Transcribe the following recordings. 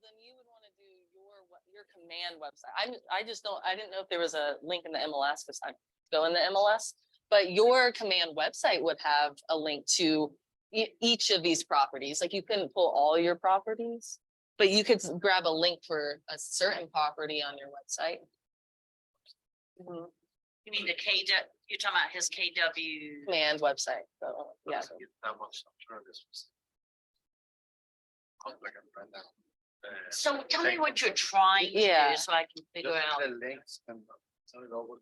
then you would want to do your command website. I didn't know if there was a link in the MLS because I go in the MLS, but your command website would have a link to each of these properties. Like you couldn't pull all your properties, but you could grab a link for a certain property on your website. You mean the KW? You're talking about his KW command website. So, yeah. So tell me what you're trying to do so I can figure out. The links and send it over.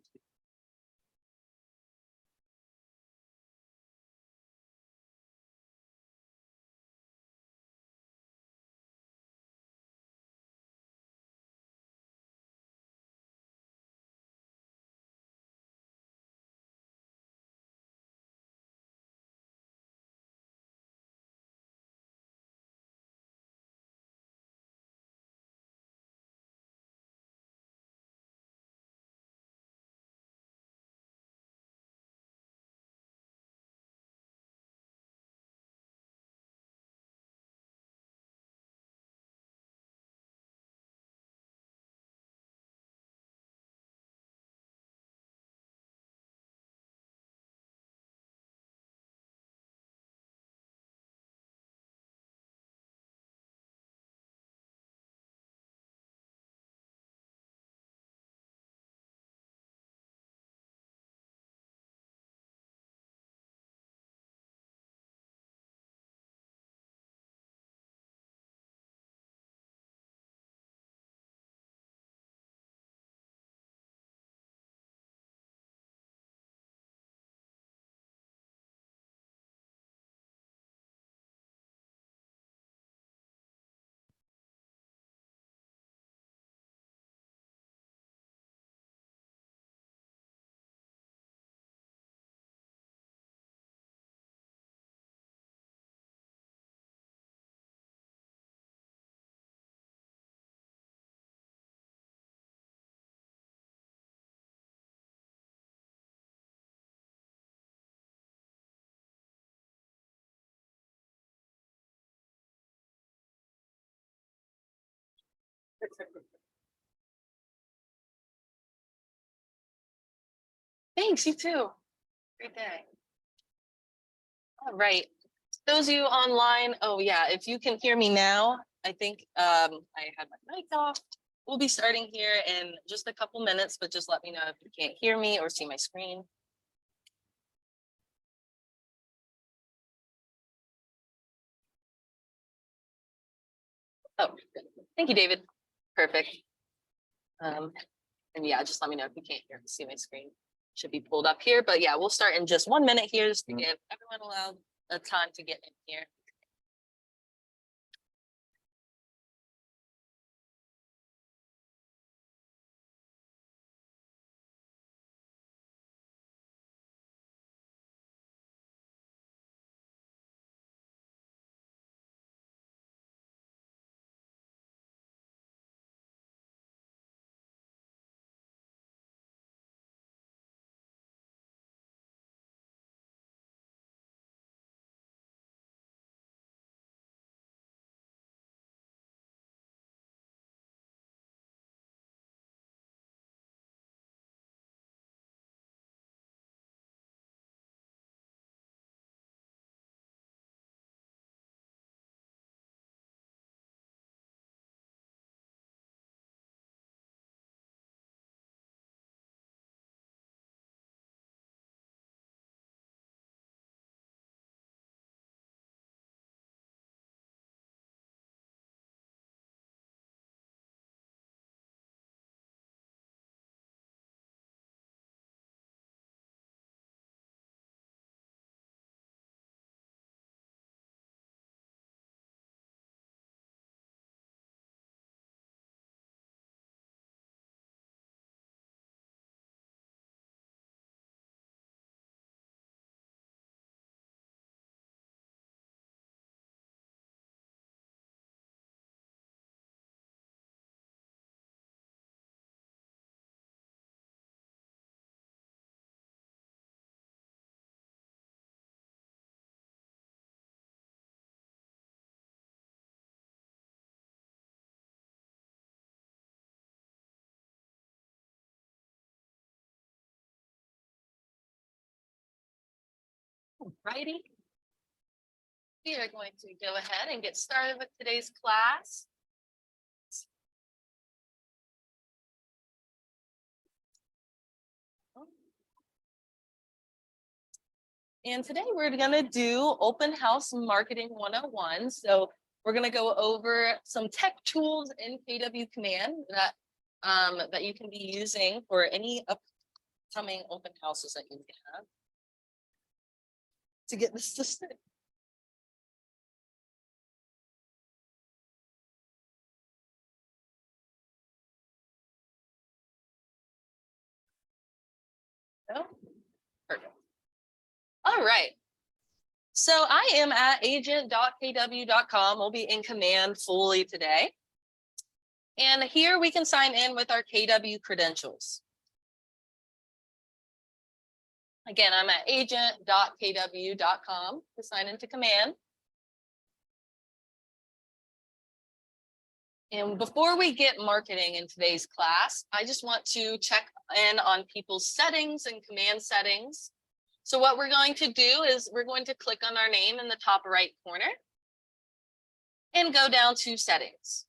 Thanks, you too. Great day. All right. Those of you online, oh yeah, if you can hear me now, I think I had my mic off. We'll be starting here in just a couple minutes, but just let me know if you can't hear me or see my screen. Oh, thank you, David. Perfect. And yeah, just let me know if you can't hear me, see my screen. Should be pulled up here, but yeah, we'll start in just 1 minute here just to give everyone a time to get in here. Righty. We are going to go ahead and get started with today's class. And today we're going to do Open House Marketing 101. So we're going to go over some tech tools in KW Command that that you can be using for any upcoming open houses that you have to get this to stick. Oh, perfect. All right. So I am at agent.kw.com. We'll be in Command fully today. And here we can sign in with our KW credentials. Again, I'm at agent.kw.com to sign into Command. And before we get marketing in today's class, I just want to check in on people's settings and Command settings. So what we're going to do is we're going to click on our name in the top right corner and go down to settings.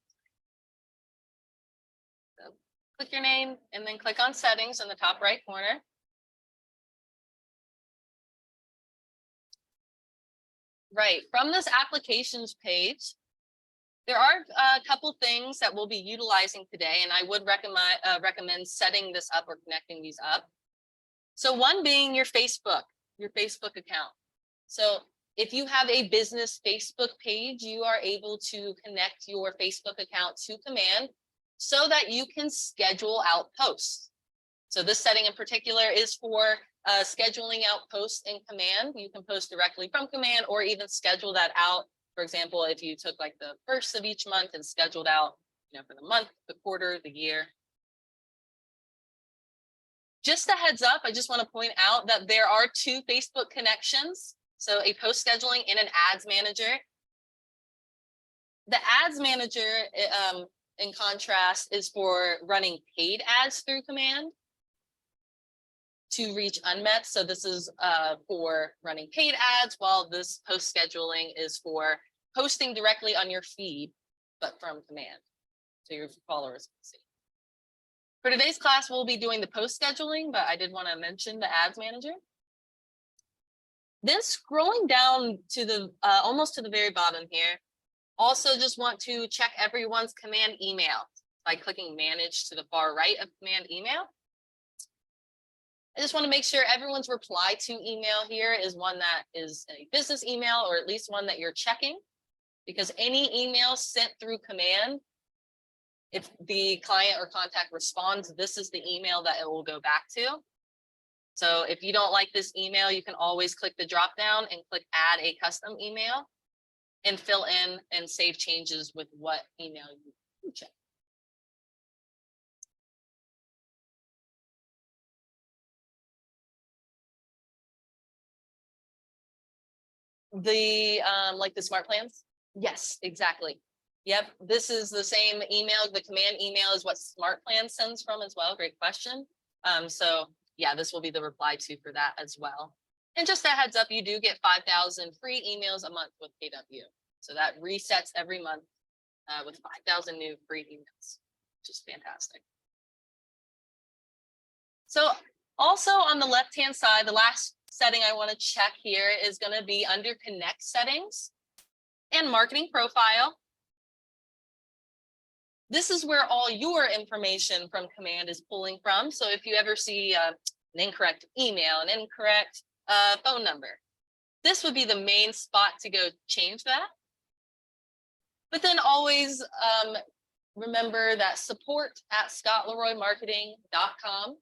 So click your name and then click on settings in the top right corner. Right, from this applications page, there are a couple things that we'll be utilizing today, and I would recommend setting this up or connecting these up. So one being your Facebook account. So if you have a business Facebook page, you are able to connect your Facebook account to Command so that you can schedule out posts. So this setting in particular is for scheduling out posts in Command. You can post directly from Command or even schedule that out. For example, if you took like the first of each month and scheduled out, for the month, the quarter, the year. Just a heads up, I just want to point out that there are two Facebook connections. So a post scheduling and an ads manager. The ads manager, in contrast, is for running paid ads through Command to reach unmet. So this is for running paid ads, while this post scheduling is for posting directly on your feed, but from Command, so your followers can see. For today's class, we'll be doing the post scheduling, but I did want to mention the ads manager. Then scrolling down to the almost to the very bottom here, also just want to check everyone's Command email by clicking manage to the far right of Command email. I just want to make sure everyone's reply to email here is one that is a business email, or at least one that you're checking, because any email sent through Command, if the client or contact responds, this is the email that it will go back to. So if you don't like this email, you can always click the drop down and click add a custom email and fill in and save changes with what email you check. The like the smart plans. Yes, exactly. Yep, this is the same email. The Command email is what Smart Plan sends from as well. Great question. So yeah, this will be the reply to for that as well. And just a heads up, you do get 5,000 free emails a month with KW. So that resets every month with 5,000 new free emails, which is fantastic. So also on the left-hand side, the last setting I want to check here is going to be under Connect settings and marketing profile. This is where all your information from Command is pulling from. So if you ever see an incorrect email, an incorrect phone number, this would be the main spot to go change that. But then always remember that support@scottleroymarketing.com.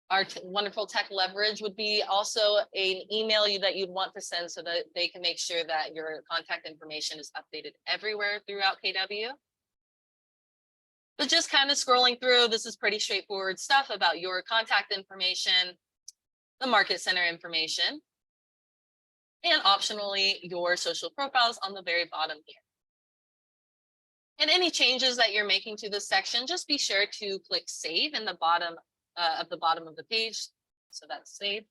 Our wonderful tech leverage would be also an email that you'd want to send so that they can make sure that your contact information is updated everywhere throughout KW. But just kind of scrolling through, this is pretty straightforward stuff about your contact information, the market center information, and optionally your social profiles on the very bottom here. And any changes that you're making to this section, just be sure to click save in the bottom of the page. So that's save.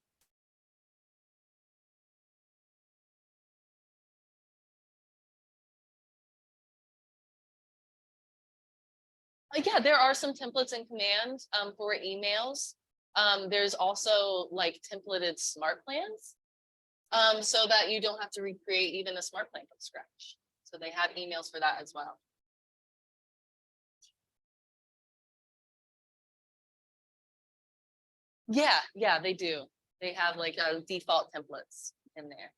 Yeah, there are some templates in command for emails. There's also like templated smart plans. So that you don't have to recreate even a smart plan from scratch. So they have emails for that as well. Yeah, they do. They have like default templates in there.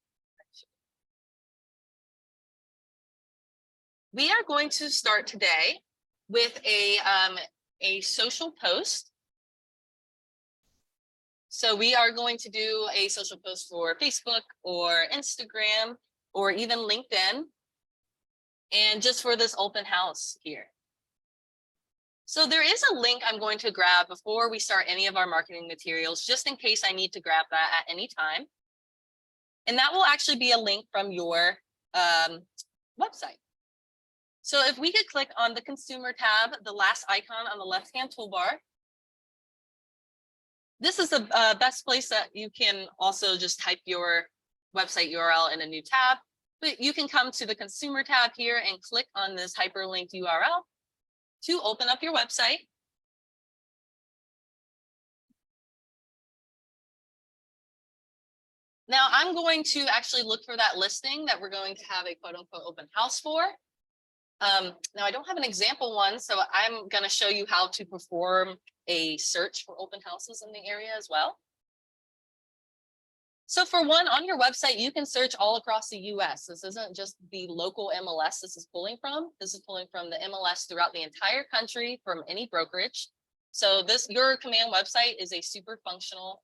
We are going to start today with a social post. So we are going to do a social post for Facebook or Instagram or even LinkedIn. And just for this open house here. So there is a link I'm going to grab before we start any of our marketing materials, just in case I need to grab that at any time. And that will actually be a link from your website. So if we could click on the consumer tab, the last icon on the left-hand toolbar. This is the best place that you can also just type your website URL in a new tab. But you can come to the consumer tab here and click on this hyperlinked URL to open up your website. Now I'm going to actually look for that listing that we're going to have a quote unquote open house for. Now I don't have an example one, so I'm going to show you how to perform a search for open houses in the area as well. So for one, on your website, you can search all across the US. This isn't just the local MLS this is pulling from. This is pulling from the MLS throughout the entire country from any brokerage. So your command website is a super functional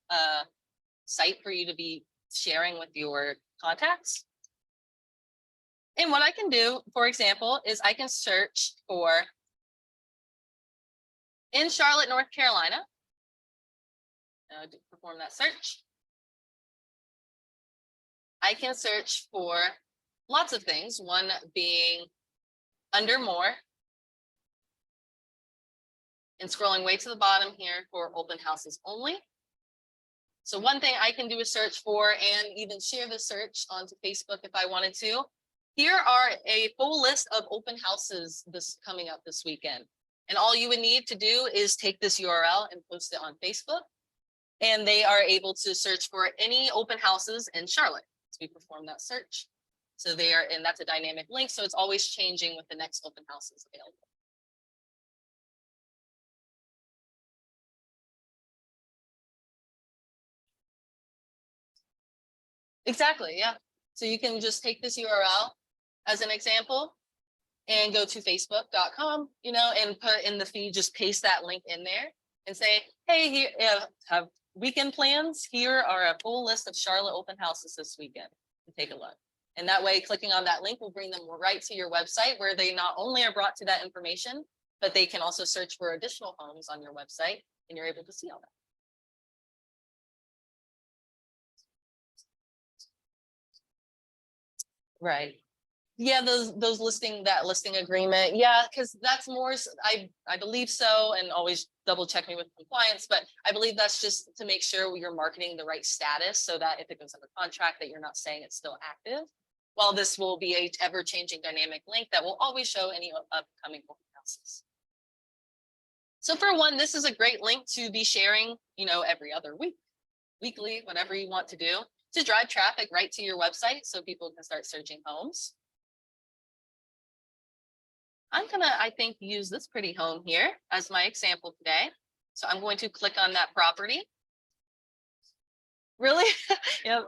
site for you to be sharing with your contacts. And what I can do, for example, is I can search for in Charlotte, North Carolina. To perform that search. I can search for lots of things, one being under more. And scrolling way to the bottom here for open houses only. So one thing I can do a search for and even share the search onto Facebook if I wanted to. Here are a full list of open houses coming up this weekend. And all you would need to do is take this URL and post it on Facebook. And they are able to search for any open houses in Charlotte. So we perform that search. So and that's a dynamic link. So it's always changing with the next open houses available. Exactly, yeah. So you can just take this URL as an example and go to facebook.com, and put in the feed, just paste that link in there and say, hey, here have weekend plans. Here are a full list of Charlotte open houses this weekend. Take a look. And that way, clicking on that link will bring them right to your website where they not only are brought to that information, but they can also search for additional homes on your website and you're able to see all that. Right. Yeah, those listing agreement. Yeah, because that's more, I believe so, and always double check me with compliance, but I believe that's just to make sure you're marketing the right status so that if it goes under contract that you're not saying it's still active. While this will be a ever-changing dynamic link that will always show any upcoming open houses. So for one, this is a great link to be sharing, every other week, weekly, whatever you want to do to drive traffic right to your website so people can start searching homes. I'm gonna, I think, use this pretty home here as my example today. So I'm going to click on that property. Really? Yeah,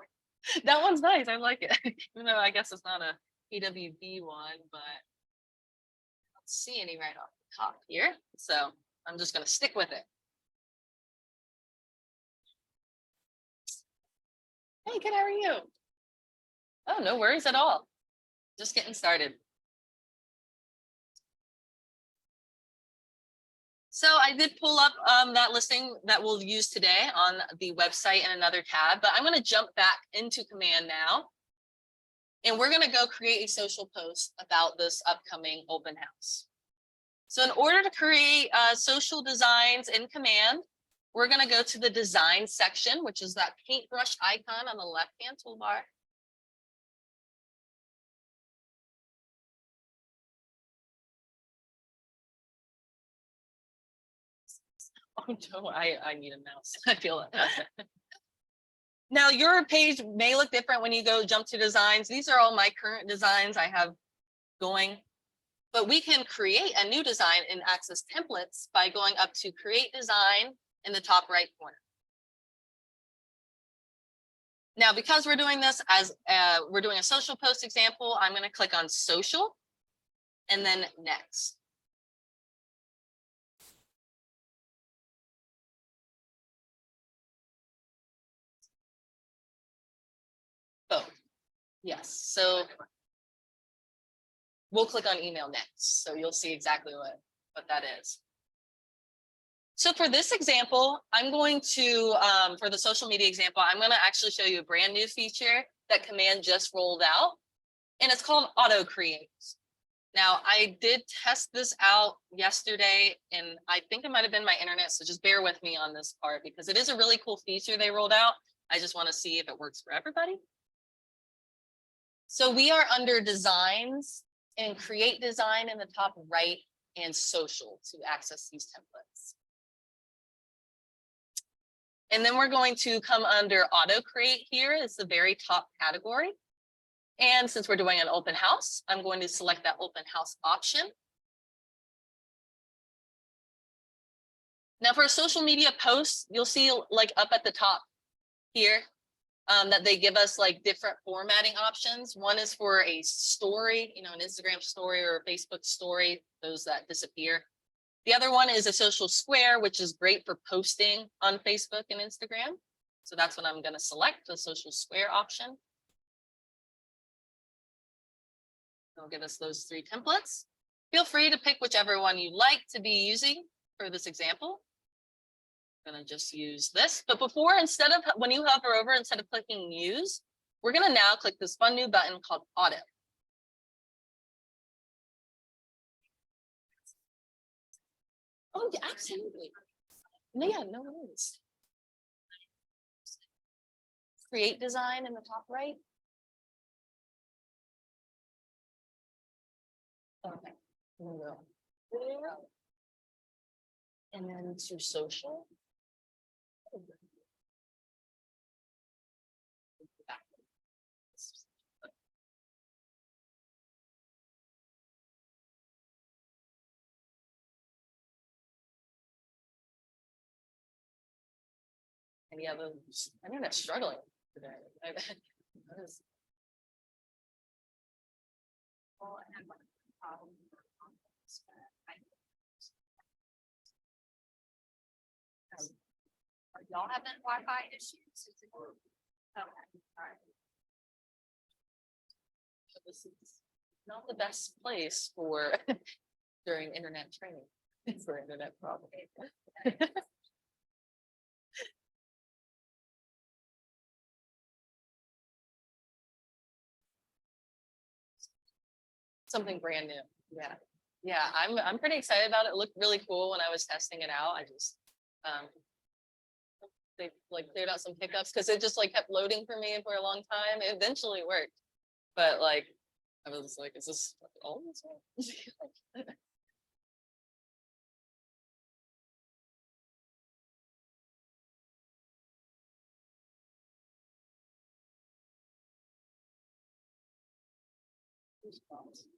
that one's nice. I like it. Even though I guess it's not a PWB one, but I don't see any right off the top here. So I'm just gonna stick with it. Hey, good, how are you? Oh, no worries at all. Just getting started. So I did pull up that listing that we'll use today on the website in another tab, but I'm going to jump back into command now. And we're going to go create a social post about this upcoming open house. So in order to create social designs in command, we're going to go to the design section, which is that paintbrush icon on the left-hand toolbar. No, I need a mouse. I feel it. Now, your page may look different when you go jump to designs. These are all my current designs I have going. But we can create a new design in Access Templates by going up to Create Design in the top right corner. Now, because we're doing this as we're doing a social post example, I'm going to click on Social and then Next. Oh, yes. So we'll click on Email Next. So you'll see exactly what that is. So for this example, I'm going to, for the social media example, I'm going to actually show you a brand new feature that Command just rolled out, and it's called Auto Create. Now, I did test this out yesterday, and I think it might have been my internet, so just bear with me on this part because it is a really cool feature they rolled out. I just want to see if it works for everybody. So we are under Designs and Create Design in the top right and Social to access these templates. And then we're going to come under Auto Create here. It's the very top category. And since we're doing an open house, I'm going to select that open house option. Now for a social media posts, you'll see like up at the top here that they give us like different formatting options. One is for a story, you know, an Instagram story or a Facebook story, those that disappear. The other one is a social square, which is great for posting on Facebook and Instagram. So that's what I'm going to select, the social square option. It'll give us those three templates. Feel free to pick whichever one you like to be using for this example. I'm going to just use this. But before, instead of when you hover over, instead of clicking Use, we're going to now click this fun new button called Audit. Oh, yeah, absolutely. No, yeah, no worries. Create Design in the top right. Okay. And then to Social. And yeah, the internet's struggling today. Well, I had one problem. Are y'all having Wi-Fi issues? Okay, all right. This is not the best place for during internet training for internet problems. Something brand new. Yeah. Yeah, I'm pretty excited about it. It looked really cool when I was testing it out. I just they like cleared out some hiccups because it just like kept loading for me for a long time. It eventually worked. But like I was like, is this all this way?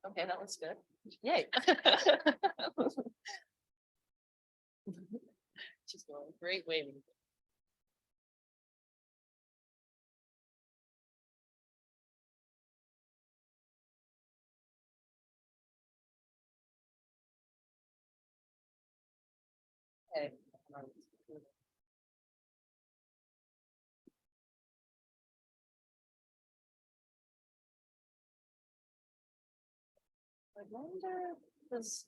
Okay, that looks good. Yay. Just going great waving. Okay. I wonder does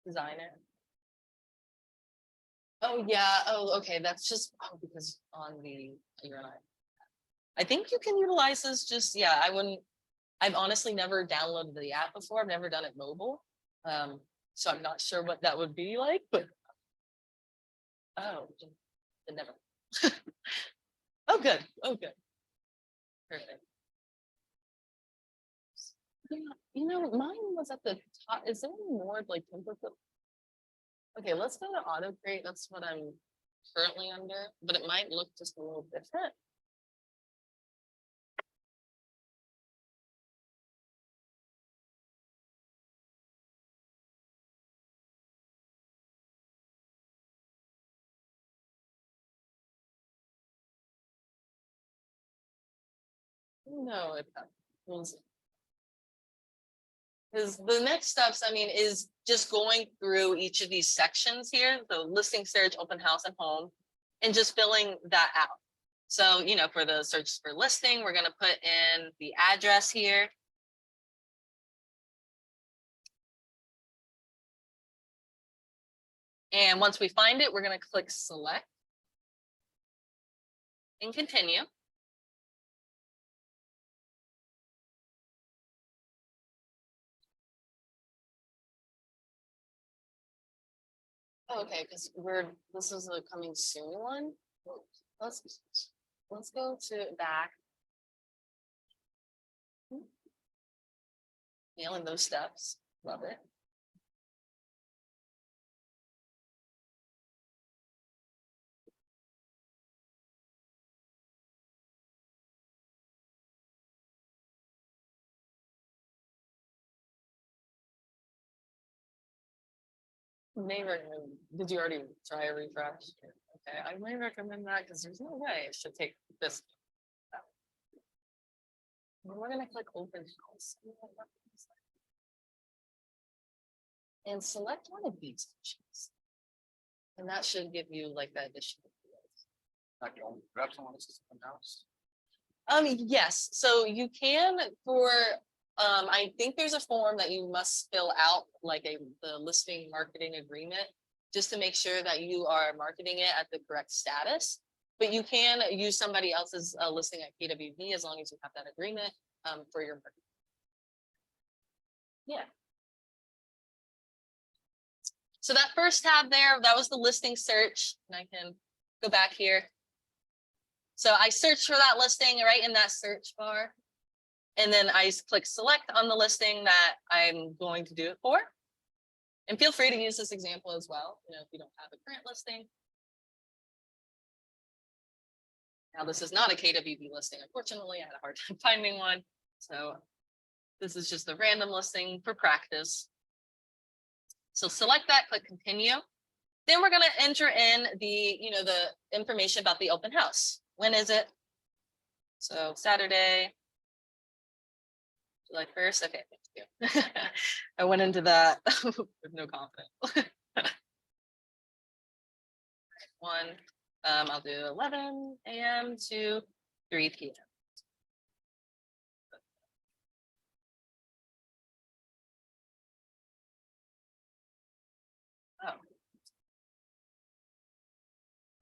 designer. Oh yeah. Oh, okay. That's just because on the you're on. I think you can utilize this. Just yeah. I wouldn't. I've honestly never downloaded the app before. I've never done it mobile. So I'm not sure what that would be like. But oh, never. Oh good. Oh good. Perfect. Yeah, you know, mine was at the top. Is there any more like templates? Okay, let's go to auto create. That's what I'm currently under, but it might look just a little different. No, it means because the next steps, I mean, is just going through each of these sections here, the listing, search, open house, and home, and just filling that out. So, you know, for the search for listing, we're going to put in the address here. And once we find it, we're going to click select and continue. Okay, because this is a coming soon one. Let's go to back. Nailing those steps. Love it. May recommend, did you already try a refresh? Okay, I may recommend that because there's no way it should take this. We're gonna click open house. And select one of these options. And that should give you like that additional. Not the only, grab someone else's house. Yes, so you can for, I think there's a form that you must fill out, like the listing marketing agreement, just to make sure that you are marketing it at the correct status. But you can use somebody else's listing at KWV as long as you have that agreement for your marketing. Yeah. So that first tab there, that was the listing search, and I can go back here. So I searched for that listing right in that search bar. And then I click select on the listing that I'm going to do it for. And feel free to use this example as well, you know, if you don't have a current listing. Now this is not a KWV listing. Unfortunately, I had a hard time finding one. So this is just a random listing for practice. So select that, click continue. Then we're going to enter in the, you know, the information about the open house. When is it? So Saturday, July 1st. Okay, thank you. I went into that with no confidence. One, I'll do 11 a.m. to 3 p.m.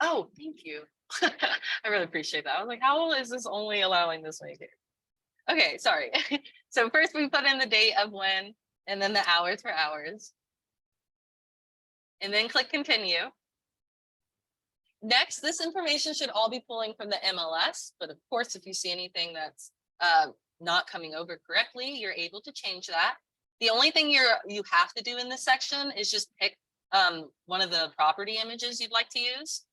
Oh, thank you. I really appreciate that. I was like, how is this only allowing this way here? Okay, sorry. So first we put in the date of when, and then the hours for hours. And then click continue. Next, this information should all be pulling from the MLS, but of course, if you see anything that's not coming over correctly, you're able to change that. The only thing you have to do in this section is just pick one of the property images you'd like to use.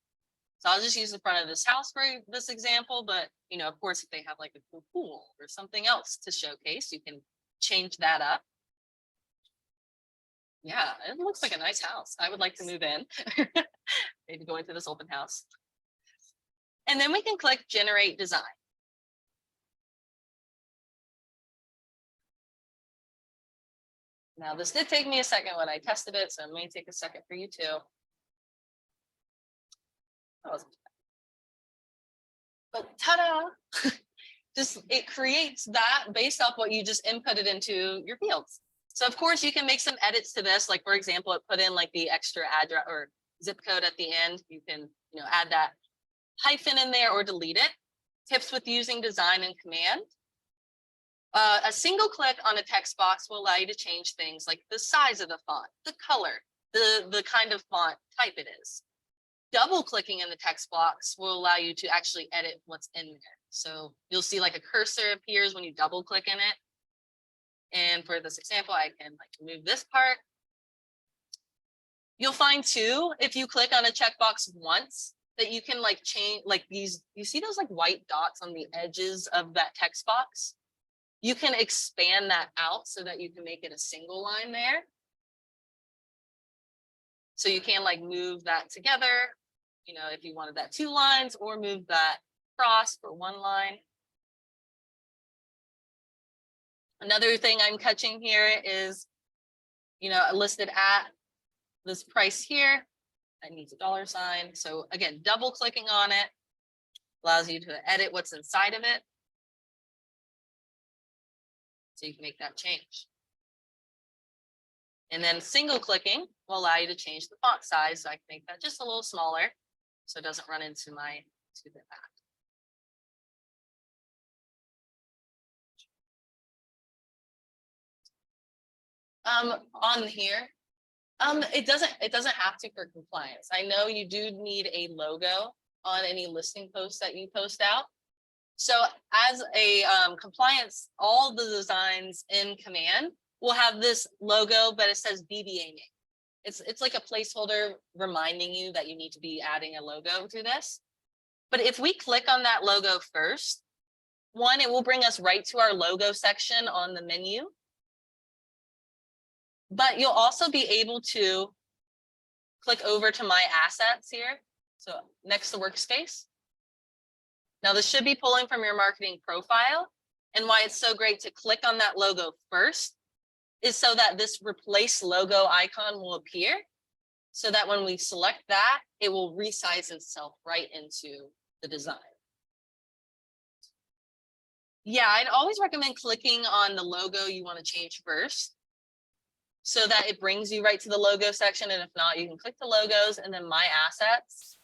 So I'll just use the front of this house for this example, but you know, of course, if they have like a cool pool or something else to showcase, you can change that up. Yeah, it looks like a nice house. I would like to move in. Maybe go into this open house. And then we can click generate design. Now this did take me a second when I tested it, so it may take a second for you too. But ta-da! Just it creates that based off what you just inputted into your fields. So of course you can make some edits to this. Like for example, it put in like the extra address or zip code at the end. You can, you know, add that hyphen in there or delete it. Tips with using design and command. A single click on a text box will allow you to change things like the size of the font, the color, the kind of font type it is. Double clicking in the text box will allow you to actually edit what's in there. So you'll see like a cursor appears when you double click in it. And for this example, I can like move this part. You'll find too, if you click on a checkbox once, that you can like change like these, you see those like white dots on the edges of that text box? You can expand that out so that you can make it a single line there. So you can like move that together, you know, if you wanted that 2 lines, or move that across for 1 line. Another thing I'm catching here is, you know, listed at this price here. That needs a $sign. So again, double clicking on it allows you to edit what's inside of it. So you can make that change. And then single clicking will allow you to change the font size. So I can make that just a little smaller so it doesn't run into my to the back. On here, it doesn't have to for compliance. I know you do need a logo on any listing posts that you post out. So as a compliance, all the designs in Command will have this logo, but it says DBA name. It's like a placeholder reminding you that you need to be adding a logo to this. But if we click on that logo first, one, it will bring us right to our logo section on the menu. But you'll also be able to click over to My Assets here. So next to Workspace. Now this should be pulling from your marketing profile. And why it's so great to click on that logo first is so that this replace logo icon will appear. So that when we select that, it will resize itself right into the design. Yeah, I'd always recommend clicking on the logo you want to change first, so that it brings you right to the logo section. And if not, you can click the logos and then My Assets.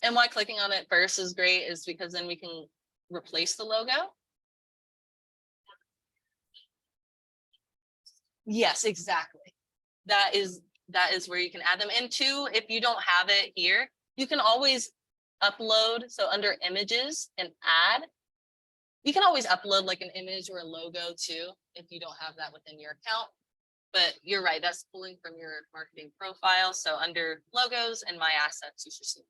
And why clicking on it first is great is because then we can replace the logo. Yes, exactly. That is where you can add them. And two, if you don't have it here, you can always upload. So under images and add, you can always upload like an image or a logo too, if you don't have that within your account. But you're right, that's pulling from your marketing profile. So under logos and My Assets, you should see.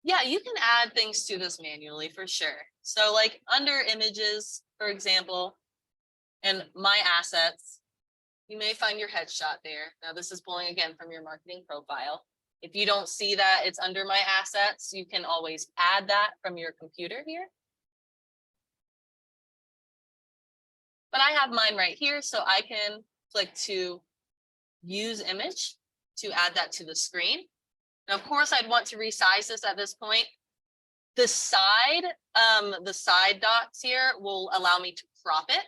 Yeah, you can add things to this manually for sure. So like under images, for example, and My Assets, you may find your headshot there. Now this is pulling again from your marketing profile. If you don't see that it's under My Assets, you can always add that from your computer here. But I have mine right here, so I can click to use image to add that to the screen. Now, of course, I'd want to resize this at this point. The side dots here will allow me to crop it.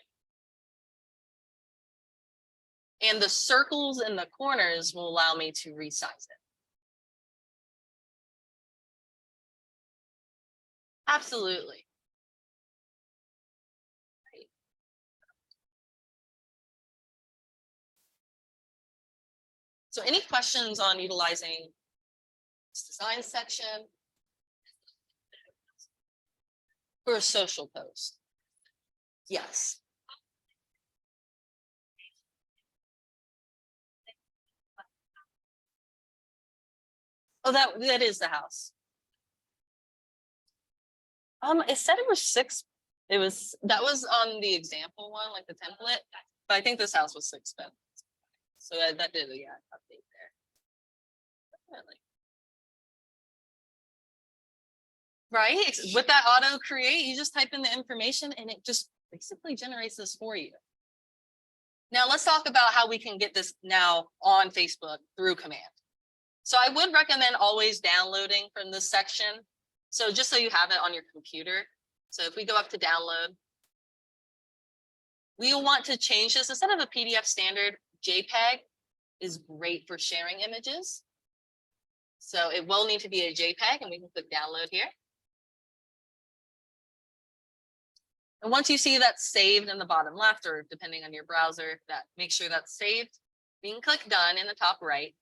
And the circles in the corners will allow me to resize it. Absolutely. Right. So any questions on utilizing this design section for a social post? Yes. Oh, that is the house. It said it was 6. That was on the example one, like the template. But I think this house was 6 beds. So that did update there. Definitely. Right? With that auto create, you just type in the information and it just basically generates this for you. Now let's talk about how we can get this now on Facebook through Command. So I would recommend always downloading from this section. So just so you have it on your computer. So if we go up to download, we will want to change this instead of a PDF standard. JPEG is great for sharing images. So it will need to be a JPEG, and we can click download here. And once you see that's saved in the bottom left, or depending on your browser, that make sure that's saved, we can click done in the top right.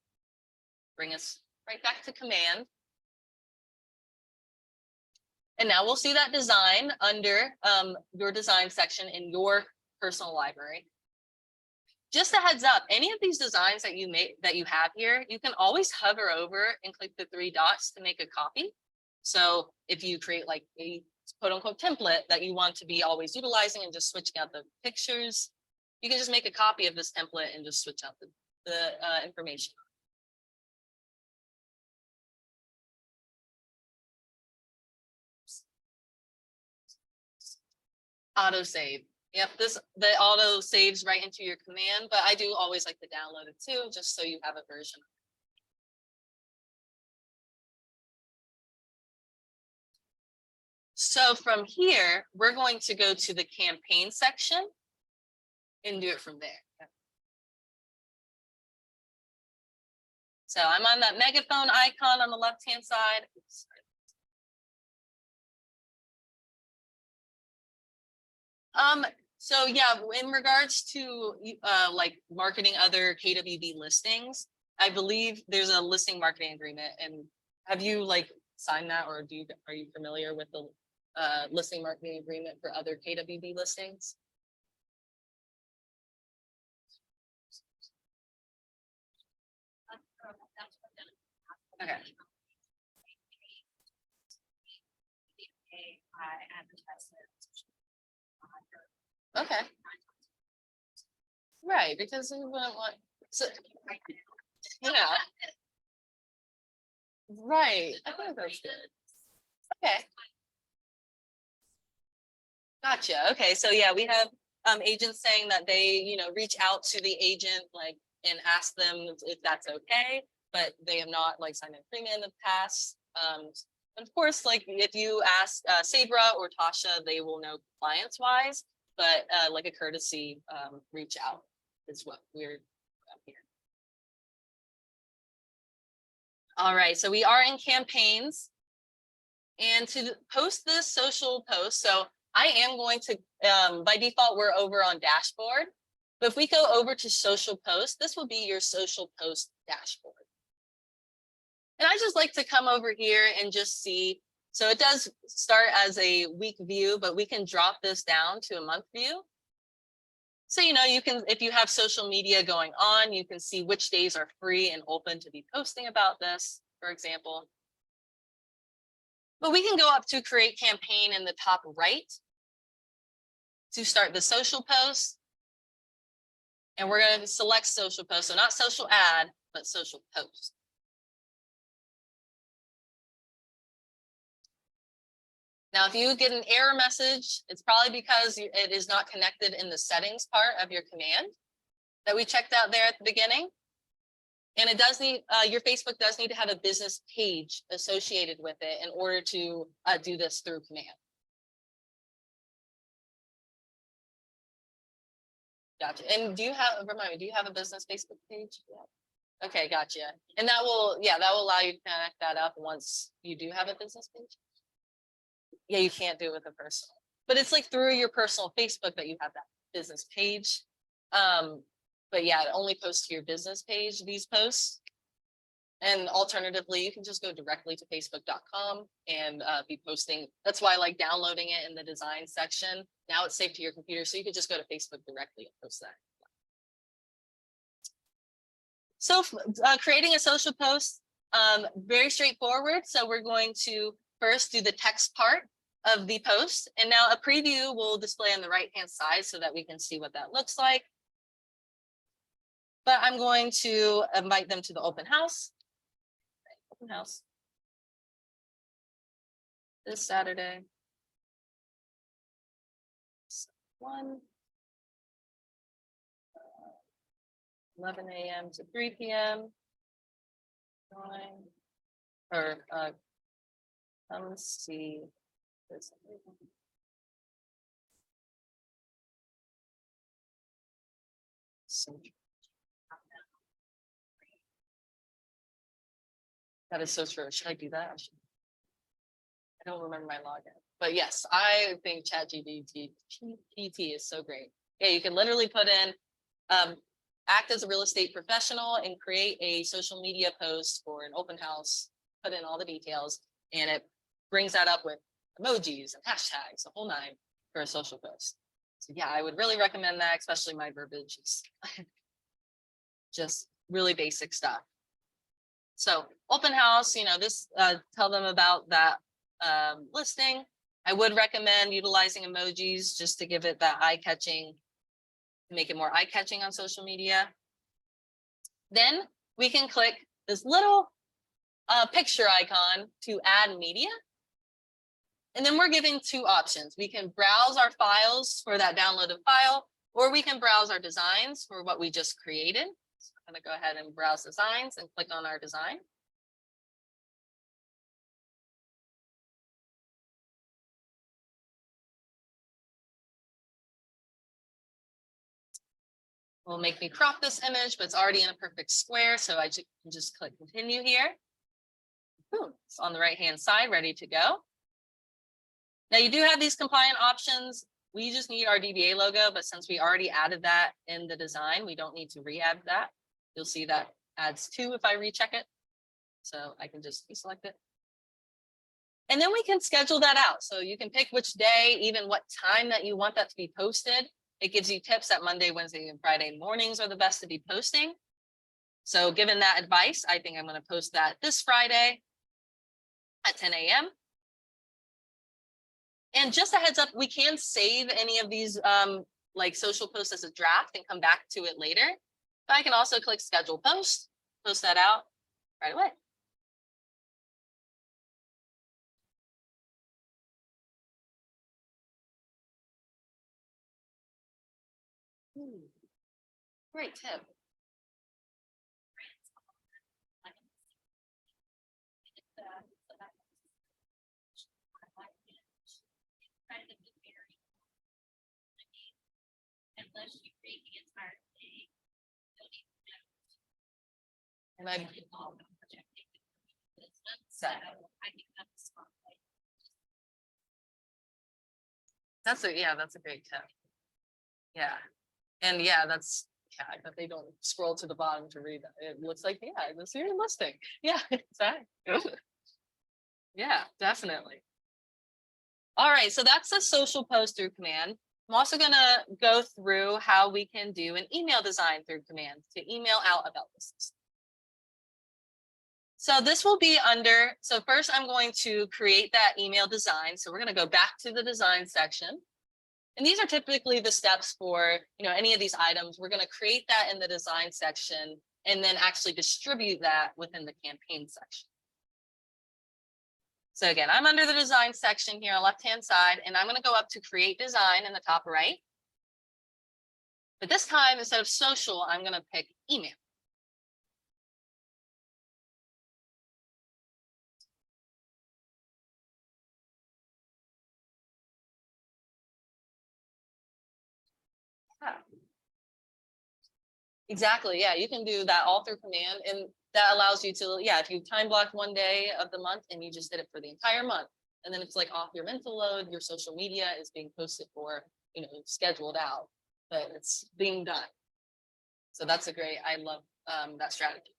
Bring us right back to Command. And now we'll see that design under your design section in your personal library. Just a heads up, any of these designs that you have here, you can always hover over and click the 3 dots to make a copy. So if you create like a quote unquote template that you want to be always utilizing and just switching out the pictures, you can just make a copy of this template and just switch out the information. Auto save. Yep, the auto saves right into your command, but I do always like to download it too, just so you have a version. So from here, we're going to go to the campaign section and do it from there. So I'm on that megaphone icon on the left-hand side. Oops. So yeah, in regards to like marketing other KWB listings, I believe there's a listing marketing agreement. And have you like signed that, or are you familiar with the listing marketing agreement for other KWB listings? Okay. Okay. Right, because we wouldn't want, so, yeah. Right, I think that's good. Okay. Gotcha. Okay, so yeah, we have agents saying that they, reach out to the agent like and ask them if that's okay, but they have not like signed an agreement in the past. Of course, like if you ask Sabra or Tasha, they will know compliance wise, but like a courtesy reach out is what we're here. All right, so we are in campaigns. And to post this social post, so I am going to, by default, we're over on dashboard. But if we go over to social post, this will be your social post dashboard. And I just like to come over here and just see. So it does start as a week view, but we can drop this down to a month view. So, you can, if you have social media going on, you can see which days are free and open to be posting about this, for example. But we can go up to create campaign in the top right to start the social post. And we're going to select social post. So not social ad, but social post. Now, if you get an error message, it's probably because it is not connected in the settings part of your command that we checked out there at the beginning. And it does need, your Facebook does need to have a business page associated with it in order to do this through command. Gotcha. And remind me, do you have a business Facebook page? Yeah. Okay, gotcha. And that will allow you to connect that up once you do have a business page. Yeah, you can't do it with a personal, but it's like through your personal Facebook that you have that business page. But yeah, it only posts to your business page, these posts. And alternatively, you can just go directly to facebook.com and be posting. That's why I like downloading it in the design section. Now it's saved to your computer, so you could just go to Facebook directly and post that. So creating a social post, very straightforward. So we're going to first do the text part of the post. And now a preview will display on the right-hand side so that we can see what that looks like. But I'm going to invite them to the open house. Open house. This Saturday. 11 a.m. to 3 p.m. Let's see. That is so true. Should I do that? I don't remember my login, but yes, I think ChatGPT is so great. Yeah, you can literally put in, act as a real estate professional and create a social media post for an open house, put in all the details, and it brings that up with emojis and hashtags, the whole nine for a social post. So yeah, I would really recommend that, especially my verbiage is just really basic stuff. So open house, this, tell them about that listing. I would recommend utilizing emojis just to give it that eye-catching, make it more eye-catching on social media. Then we can click this little picture icon to add media. And then we're given two options. We can browse our files for that downloaded file, or we can browse our designs for what we just created. So I'm going to go ahead and browse designs and click on our design. Will make me crop this image, but it's already in a perfect square. So I can just click continue here. Boom, it's on the right-hand side, ready to go. Now you do have these compliant options. We just need our DBA logo, but since we already added that in the design, we don't need to re-add that. You'll see that adds 2 if I recheck it. So I can just deselect it. And then we can schedule that out. So you can pick which day, even what time that you want that to be posted. It gives you tips that Monday, Wednesday, and Friday mornings are the best to be posting. So given that advice, I think I'm going to post that this Friday at 10 a.m. And just a heads up, we can save any of these like social posts as a draft and come back to it later. But I can also click schedule post that out right away. Great tip. Unless you read the entire thing. And I that's a great tip. Yeah. And yeah, I bet they don't scroll to the bottom to read that. It looks like, yeah, this is your listing. Yeah, exactly. Yeah, definitely. All right, so that's a social post through command. I'm also gonna go through how we can do an email design through command to email out about this. So this will be under, so first I'm going to create that email design. So we're gonna go back to the design section. And these are typically the steps for, any of these items. We're gonna create that in the design section and then actually distribute that within the campaign section. So again, I'm under the design section here on the left-hand side, and I'm gonna go up to create design in the top right. But this time, instead of social, I'm gonna pick email. Exactly. Yeah, you can do that all through command, and that allows you to, if you time block one day of the month and you just did it for the entire month, and then it's like off your mental load, your social media is being posted for, scheduled out, but it's being done. So that's I love that strategy.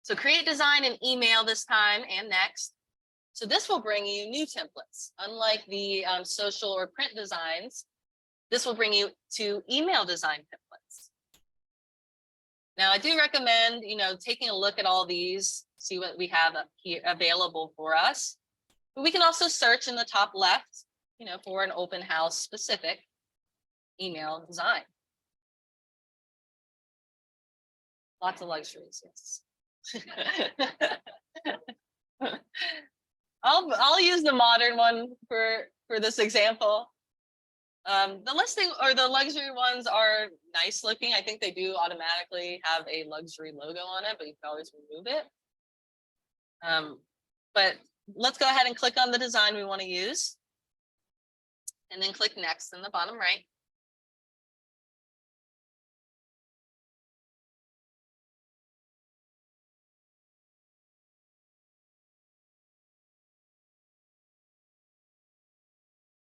So create design and email this time and next. So this will bring you new templates. Unlike the social or print designs, this will bring you to email design templates. Now, I do recommend, taking a look at all these, see what we have here available for us. But we can also search in the top left, for an open house specific email design. Lots of luxuries, yes. I'll use the modern one for this example. The listing or the luxury ones are nice looking. I think they do automatically have a luxury logo on it, but you can always remove it. But let's go ahead and click on the design we want to use. And then click next in the bottom right.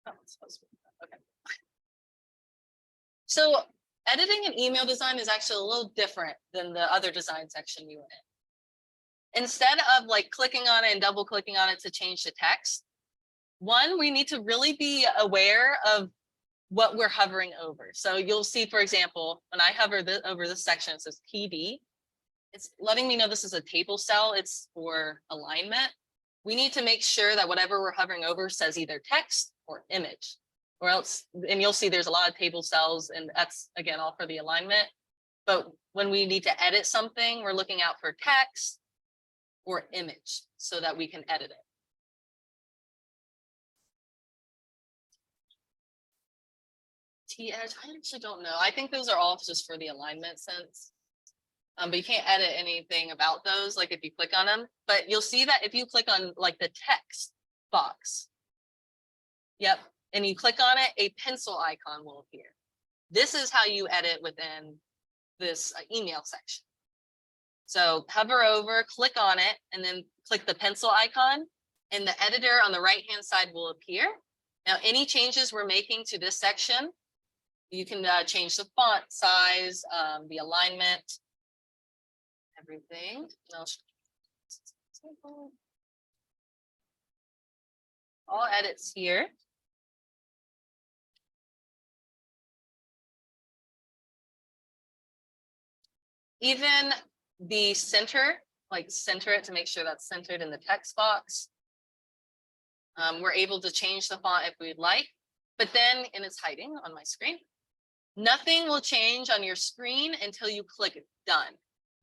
Oh, it's supposed to be, okay. So editing an email design is actually a little different than the other design section you were instead of like clicking on it and double clicking on it to change the text, one, we need to really be aware of what we're hovering over. So you'll see, for example, when I hover over this section, it says PD. It's letting me know this is a table cell. It's for alignment. We need to make sure that whatever we're hovering over says either text or image, or else, and you'll see there's a lot of table cells, and that's again all for the alignment. But when we need to edit something, we're looking out for text or image so that we can edit it. T-edge, I actually don't know. I think those are all just for the alignment sense. But you can't edit anything about those, like if you click on them. But you'll see that if you click on like the text box, yep, and you click on it, a pencil icon will appear. This is how you edit within this email section. So hover over, click on it, and then click the pencil icon, and the editor on the right-hand side will appear. Now, any changes we're making to this section, you can change the font size, the alignment, everything. All edits here. Even the center, like center it to make sure that's centered in the text box. We're able to change the font if we'd like, but then, and it's hiding on my screen, nothing will change on your screen until you click done.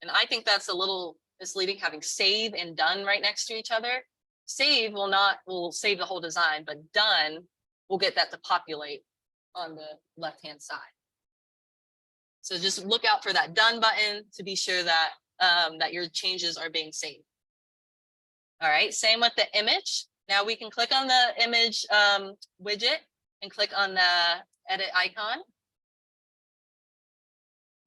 And I think that's a little misleading, having save and done right next to each other. Save will save the whole design, but done will get that to populate on the left-hand side. So just look out for that done button to be sure that that your changes are being saved. All right, same with the image. Now we can click on the image widget and click on the edit icon.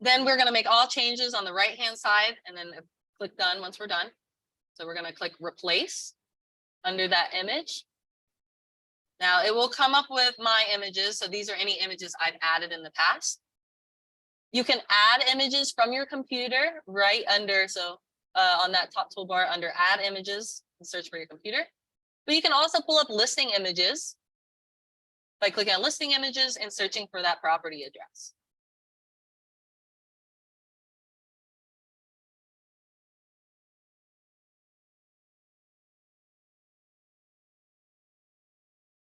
Then we're going to make all changes on the right-hand side and then click done once we're done. So we're going to click replace under that image. Now it will come up with my images. So these are any images I've added in the past. You can add images from your computer right under, so on that top toolbar under add images and search for your computer. But you can also pull up listing images by clicking on listing images and searching for that property address.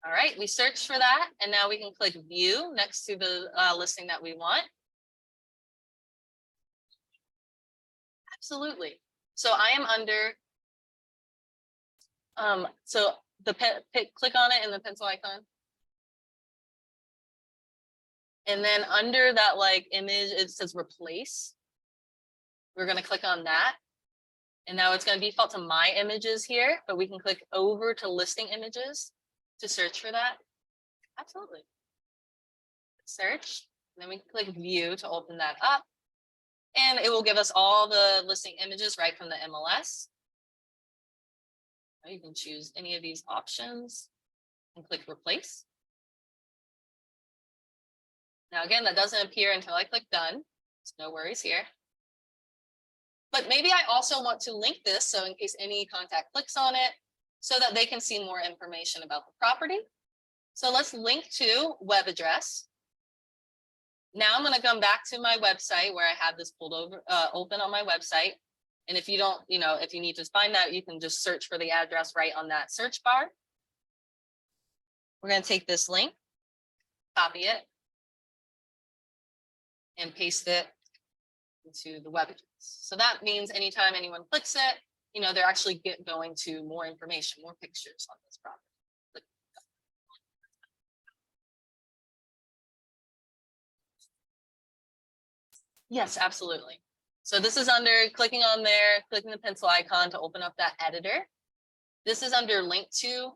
All right, we search for that, and now we can click view next to the listing that we want. Absolutely. So I am under, so the click on it in the pencil icon. And then under that like image, it says replace. We're going to click on that. And now it's going to default to my images here, but we can click over to listing images to search for that. Absolutely. Search, and then we can click view to open that up. And it will give us all the listing images right from the MLS. You can choose any of these options and click replace. Now, again, that doesn't appear until I click done. So no worries here. But maybe I also want to link this, so in case any contact clicks on it, so that they can see more information about the property. So let's link to web address. Now I'm going to come back to my website where I have this pulled over, open on my website. And if you don't, if you need to find that, you can just search for the address right on that search bar. We're going to take this link, copy it, and paste it into the web address. So that means anytime anyone clicks it, they're actually going to more information, more pictures on this property. Yes, absolutely. So this is under clicking on there, clicking the pencil icon to open up that editor. This is under link to,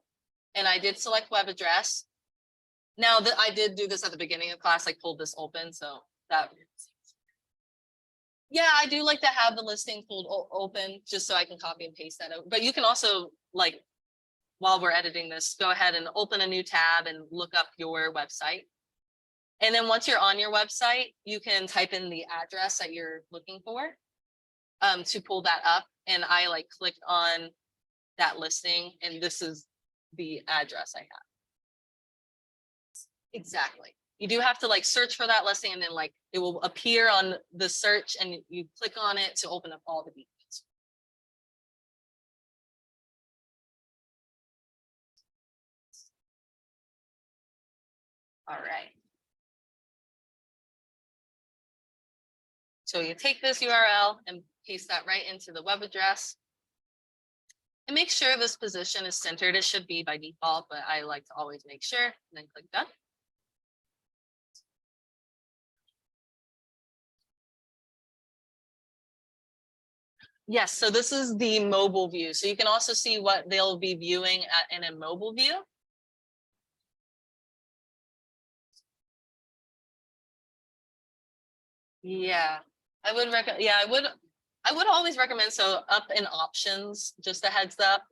and I did select web address. Now that I did do this at the beginning of class, I pulled this open, so that. Yeah, I do like to have the listing pulled open just so I can copy and paste that out. But you can also, like, while we're editing this, go ahead and open a new tab and look up your website. And then once you're on your website, you can type in the address that you're looking for. to pull that up, and I like clicked on that listing, and this is the address I have. Exactly. You do have to like search for that listing, and then like it will appear on the search, and you click on it to open up all the details. All right. So you take this URL and paste that right into the web address. And make sure this position is centered. It should be by default, but I like to always make sure, and then click done. Yes, so this is the mobile view. So you can also see what they'll be viewing in a mobile view. Yeah, I would recommend. Yeah, I would always recommend. So up in options, just a heads up.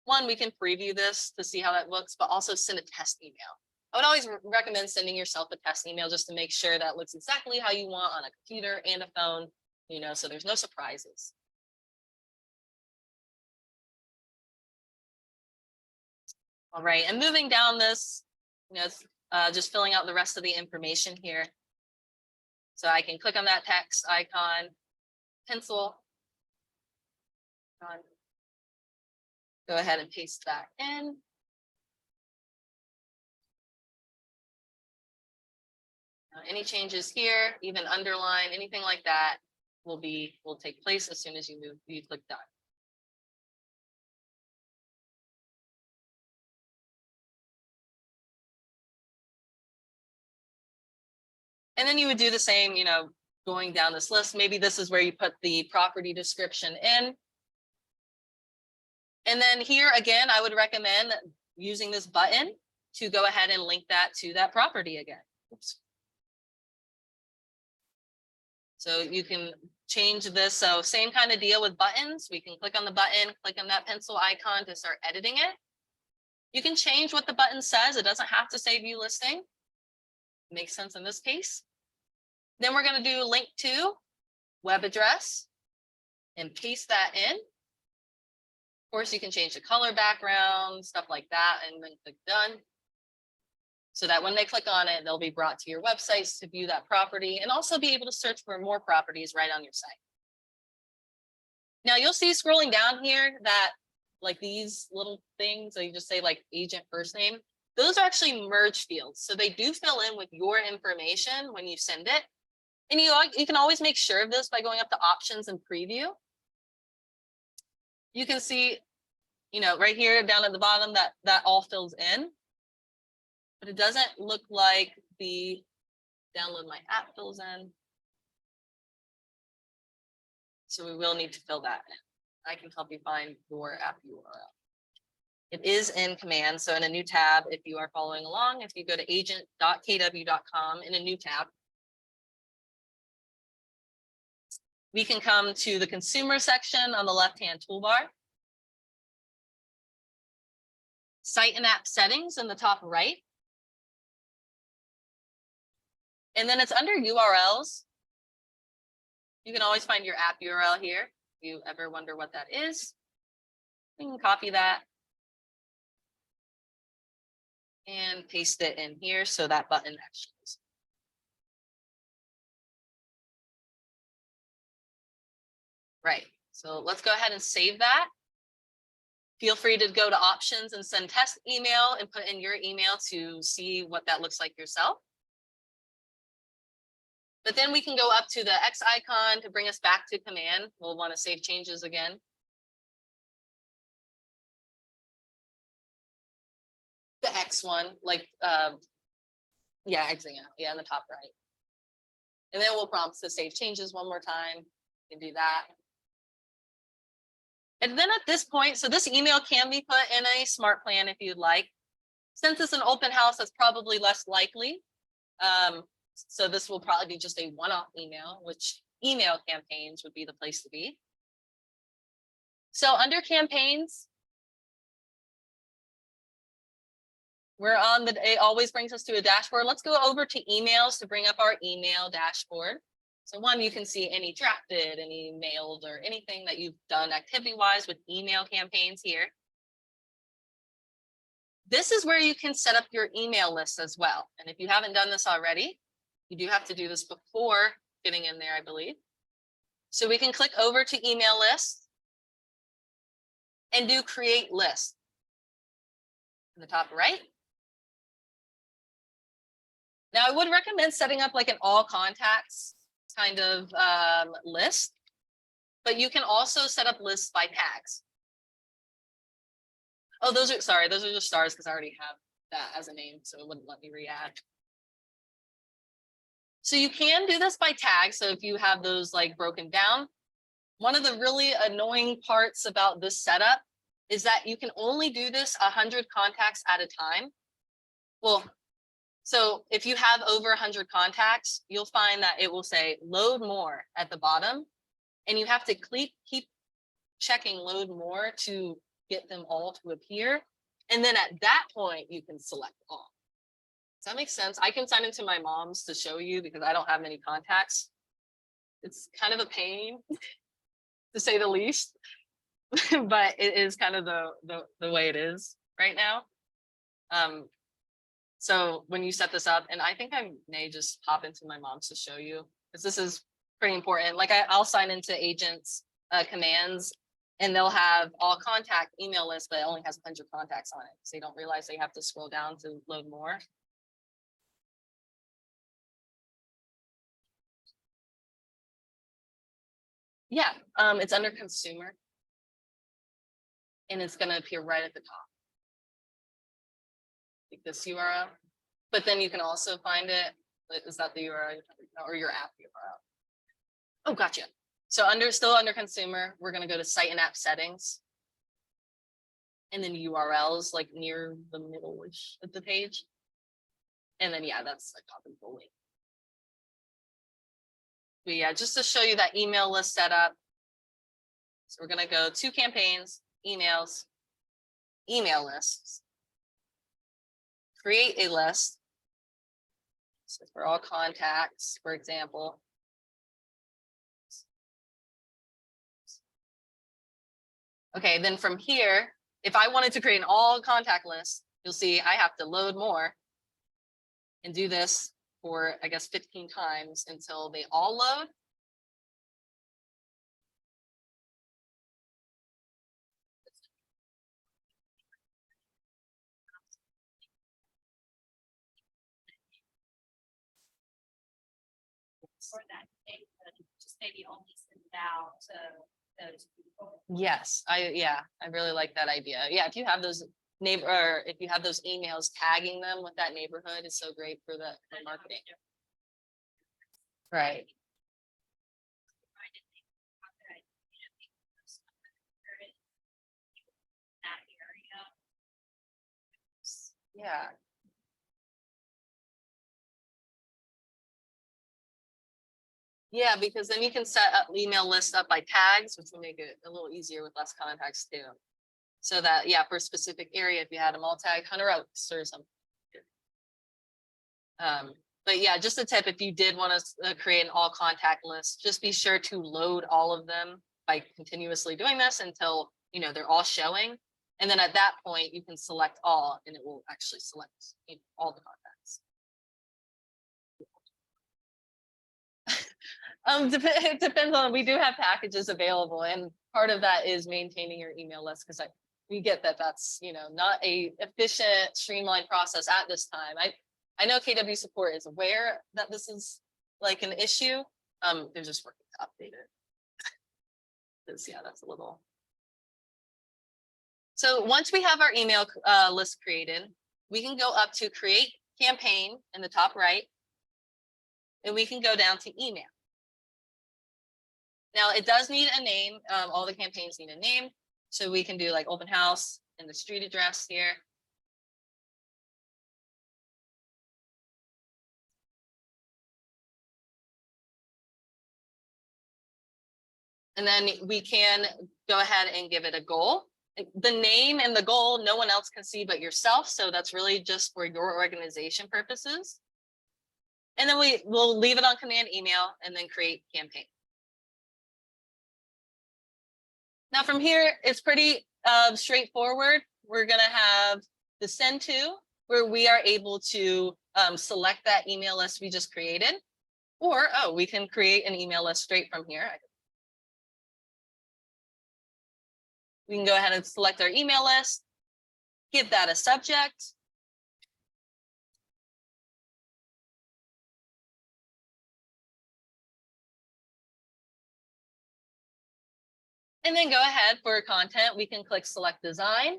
One, we can preview this to see how that looks, but also send a test email. I would always recommend sending yourself a test email just to make sure that looks exactly how you want on a computer and a phone, you know, so there's no surprises. All right, and moving down this, you know, it's just filling out the rest of the information here. So I can click on that text icon, pencil. Go ahead and paste that in. Any changes here, even underline, anything like that will take place as soon as you click done. And then you would do the same, you know, going down this list. Maybe this is where you put the property description in. And then here again, I would recommend using this button to go ahead and link that to that property again. Oops. So you can change this. So same kind of deal with buttons. We can click on the button, click on that pencil icon to start editing it. You can change what the button says. It doesn't have to say view listing. Makes sense in this case. Then we're going to do link to web address and paste that in. Of course, you can change the color background, stuff like that, and then click done. So that when they click on it, they'll be brought to your websites to view that property and also be able to search for more properties right on your site. Now you'll see scrolling down here that like these little things, so you just say like agent first name, those are actually merge fields. So they do fill in with your information when you send it. And you can always make sure of this by going up to options and preview. You can see, you know, right here down at the bottom that all fills in. But it doesn't look like the download my app fills in. So we will need to fill that in. I can help you find your app URL. It is in command. So in a new tab, if you are following along, if you go to agent.kw.com in a new tab, we can come to the consumer section on the left-hand toolbar. Site and app settings in the top right. And then it's under URLs. You can always find your app URL here. If you ever wonder what that is, you can copy that and paste it in here so that button actually is. Right. So let's go ahead and save that. Feel free to go to options and send test email and put in your email to see what that looks like yourself. But then we can go up to the X icon to bring us back to command. We'll want to save changes again. The X one, like, yeah, exiting out, yeah, in the top right. And then we'll prompt to save changes one more time. You can do that. And then at this point, so this email can be put in a smart plan if you'd like. Since it's an open house, that's probably less likely. So this will probably be just a one-off email, which email campaigns would be the place to be. So under campaigns, we're on it always brings us to a dashboard. Let's go over to emails to bring up our email dashboard. So one, you can see any drafted, any mailed, or anything that you've done activity-wise with email campaigns here. This is where you can set up your email list as well. And if you haven't done this already, you do have to do this before getting in there, I believe. So we can click over to email list and do create list in the top right. Now I would recommend setting up like an all contacts kind of list, but you can also set up lists by tags. Oh, those are just stars because I already have that as a name, so it wouldn't let me re-add. So you can do this by tag. So if you have those like broken down, one of the really annoying parts about this setup is that you can only do this 100 contacts at a time. Well, so if you have over 100 contacts, you'll find that it will say load more at the bottom, and you have to keep checking load more to get them all to appear. And then at that point, you can select all. Does that make sense? I can sign into my mom's to show you because I don't have many contacts. It's kind of a pain to say the least, but it is kind of the way it is right now. So when you set this up, and I think I may just hop into my mom's to show you, because this is pretty important. Like I'll sign into agents commands, and they'll have all contact email list, but it only has 100 contacts on it. So they don't realize they have to scroll down to load more. Yeah, it's under consumer. And it's going to appear right at the top. Like this URL. But then you can also find it. Is that the URL or your app URL? Oh, gotcha. So still under consumer, we're going to go to site and app settings. And then URLs like near the middle-ish of the page. And then, yeah, that's a copy the link. But yeah, just to show you that email list setup. So we're going to go to campaigns, emails, email lists, create a list. So for all contacts, for example. Okay, then from here, if I wanted to create an all contact list, you'll see I have to load more and do this for, I guess, 15 times until they all load. Or that they could just maybe only send it out to those people. Yes, I really like that idea. Yeah, if you have those if you have those emails, tagging them with that neighborhood is so great for the marketing. Right. That area. Yeah. Yeah, because then you can set up email lists up by tags, which will make it a little easier with less contacts too. So that, yeah, for a specific area, if you had them all tagged Hunter Oaks or something. But yeah, just a tip, if you did want to create an all contact list, just be sure to load all of them by continuously doing this until, you know, they're all showing. And then at that point, you can select all, and it will actually select all the contacts. It depends on, we do have packages available, and part of that is maintaining your email list, because we get that that's, you know, not a efficient, streamlined process at this time. I know KW support is aware that this is like an issue. They're just working to update it. Because yeah, that's a little. So once we have our email list created, we can go up to create campaign in the top right, and we can go down to email. Now it does need a name. All the campaigns need a name. So we can do like open house and the street address here. And then we can go ahead and give it a goal. The name and the goal, no one else can see but yourself. So that's really just for your organization purposes. And then we'll leave it on command email and then create campaign. Now from here, it's pretty straightforward. We're gonna have the send to, where we are able to select that email list we just created. Or, oh, we can create an email list straight from here. We can go ahead and select our email list, give that a subject. And then go ahead for content. We can click select design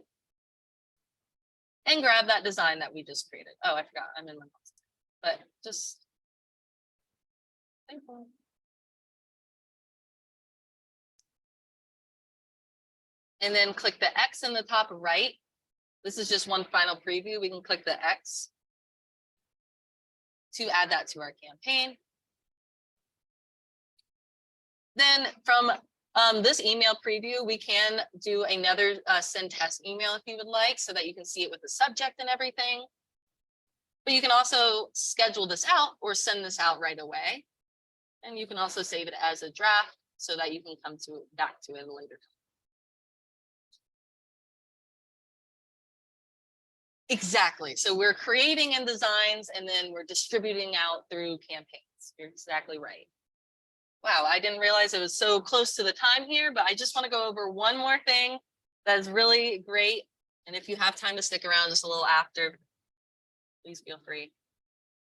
and grab that design that we just created. Oh, I forgot, I'm in my box. But just. And then click the X in the top right. This is just one final preview. We can click the X to add that to our campaign. Then from this email preview, we can do another send test email if you would like, so that you can see it with the subject and everything. But you can also schedule this out or send this out right away. And you can also save it as a draft so that you can come back to it later. Exactly. So we're creating in designs and then we're distributing out through campaigns. You're exactly right. Wow, I didn't realize it was so close to the time here, but I just want to go over one more thing that is really great. And if you have time to stick around just a little after, please feel free.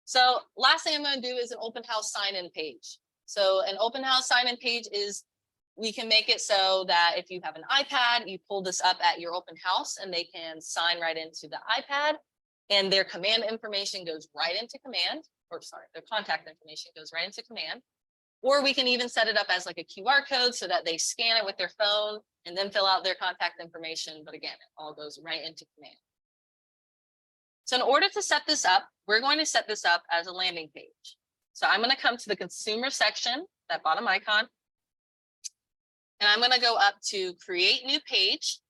So last thing I'm going to do is an open house sign-in page. So an open house sign-in page is, we can make it so that if you have an iPad, you pull this up at your open house and they can sign right into the iPad and their command information goes right into command, or sorry, their contact information goes right into command. Or we can even set it up as like a QR code so that they scan it with their phone and then fill out their contact information. But again, it all goes right into command. So in order to set this up, we're going to set this up as a landing page. So I'm going to come to the consumer section, that bottom icon. And I'm going to go up to create new page.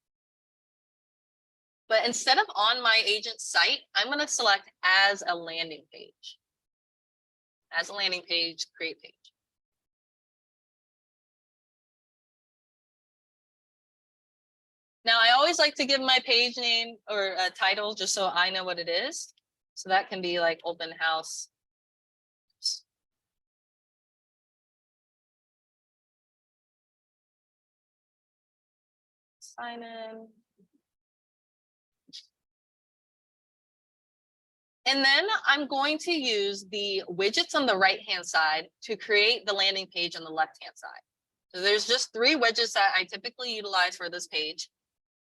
But instead of on my agent's site, I'm going to select as a landing page. As a landing page, create page. Now, I always like to give my page name or a title just so I know what it is. So that can be like open house. Sign in. And then I'm going to use the widgets on the right-hand side to create the landing page on the left-hand side. So there's just 3 widgets that I typically utilize for this page.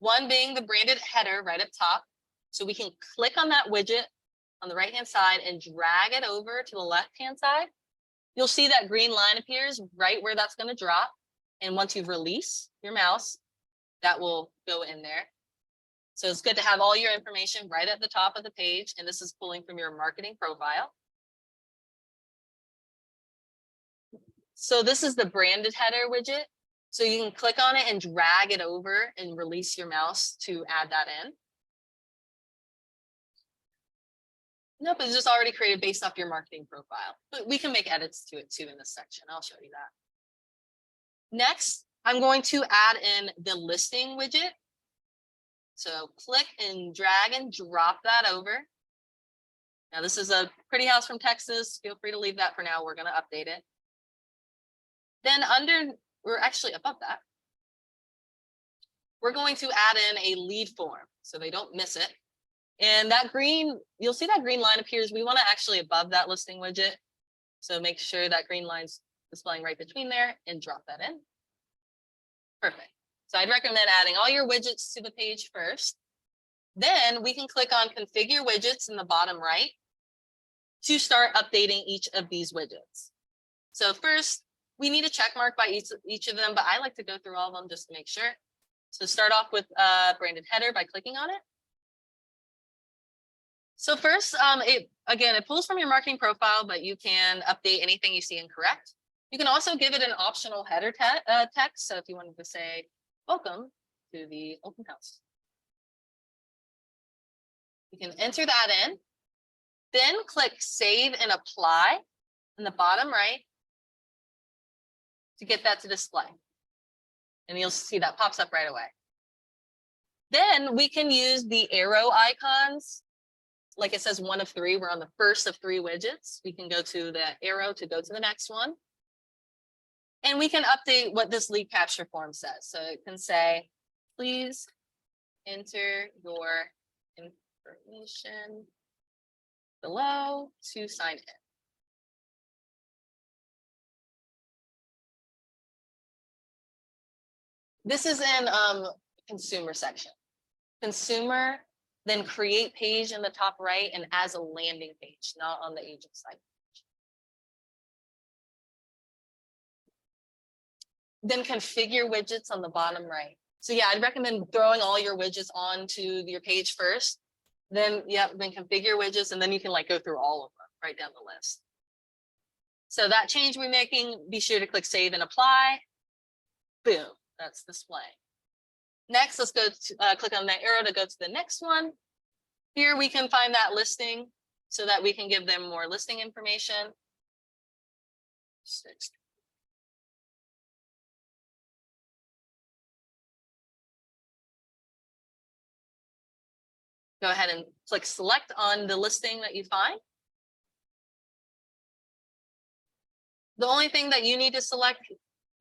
One being the branded header right up top. So we can click on that widget on the right-hand side and drag it over to the left-hand side. You'll see that green line appears right where that's going to drop. And once you release your mouse, that will go in there. So it's good to have all your information right at the top of the page. And this is pulling from your marketing profile. So this is the branded header widget. So you can click on it and drag it over and release your mouse to add that in. Nope, it's just already created based off your marketing profile. But we can make edits to it too in this section. I'll show you that. Next, I'm going to add in the listing widget. So click and drag and drop that over. Now this is a pretty house from Texas. Feel free to leave that for now. We're going to update it. Then we're actually above that. We're going to add in a lead form so they don't miss it. And that green, you'll see that green line appears. We want to actually above that listing widget. So make sure that green line's displaying right between there and drop that in. Perfect. So I'd recommend adding all your widgets to the page first. Then we can click on configure widgets in the bottom right to start updating each of these widgets. So first, we need a check mark by each of them, but I like to go through all of them just to make sure. So start off with branded header by clicking on it. So first, it pulls from your marketing profile, but you can update anything you see incorrect. You can also give it an optional header text. So if you wanted to say, welcome to the open house. You can enter that in. Then click Save and Apply in the bottom right to get that to display. And you'll see that pops up right away. Then we can use the arrow icons. Like it says 1 of 3, we're on the first of 3 widgets. We can go to the arrow to go to the next one. And we can update what this lead capture form says. So it can say, please enter your information below to sign in. This is in consumer section. Consumer, then create page in the top right and as a landing page, not on the agent site. Then configure widgets on the bottom right. So yeah, I'd recommend throwing all your widgets onto your page first. Then, yeah, then configure widgets, and then you can like go through all of them right down the list. So that change we're making, be sure to click Save and Apply. Boom, that's display. Next, let's go to click on that arrow to go to the next one. Here we can find that listing so that we can give them more listing information. Go ahead and click select on the listing that you find. The only thing that you need to select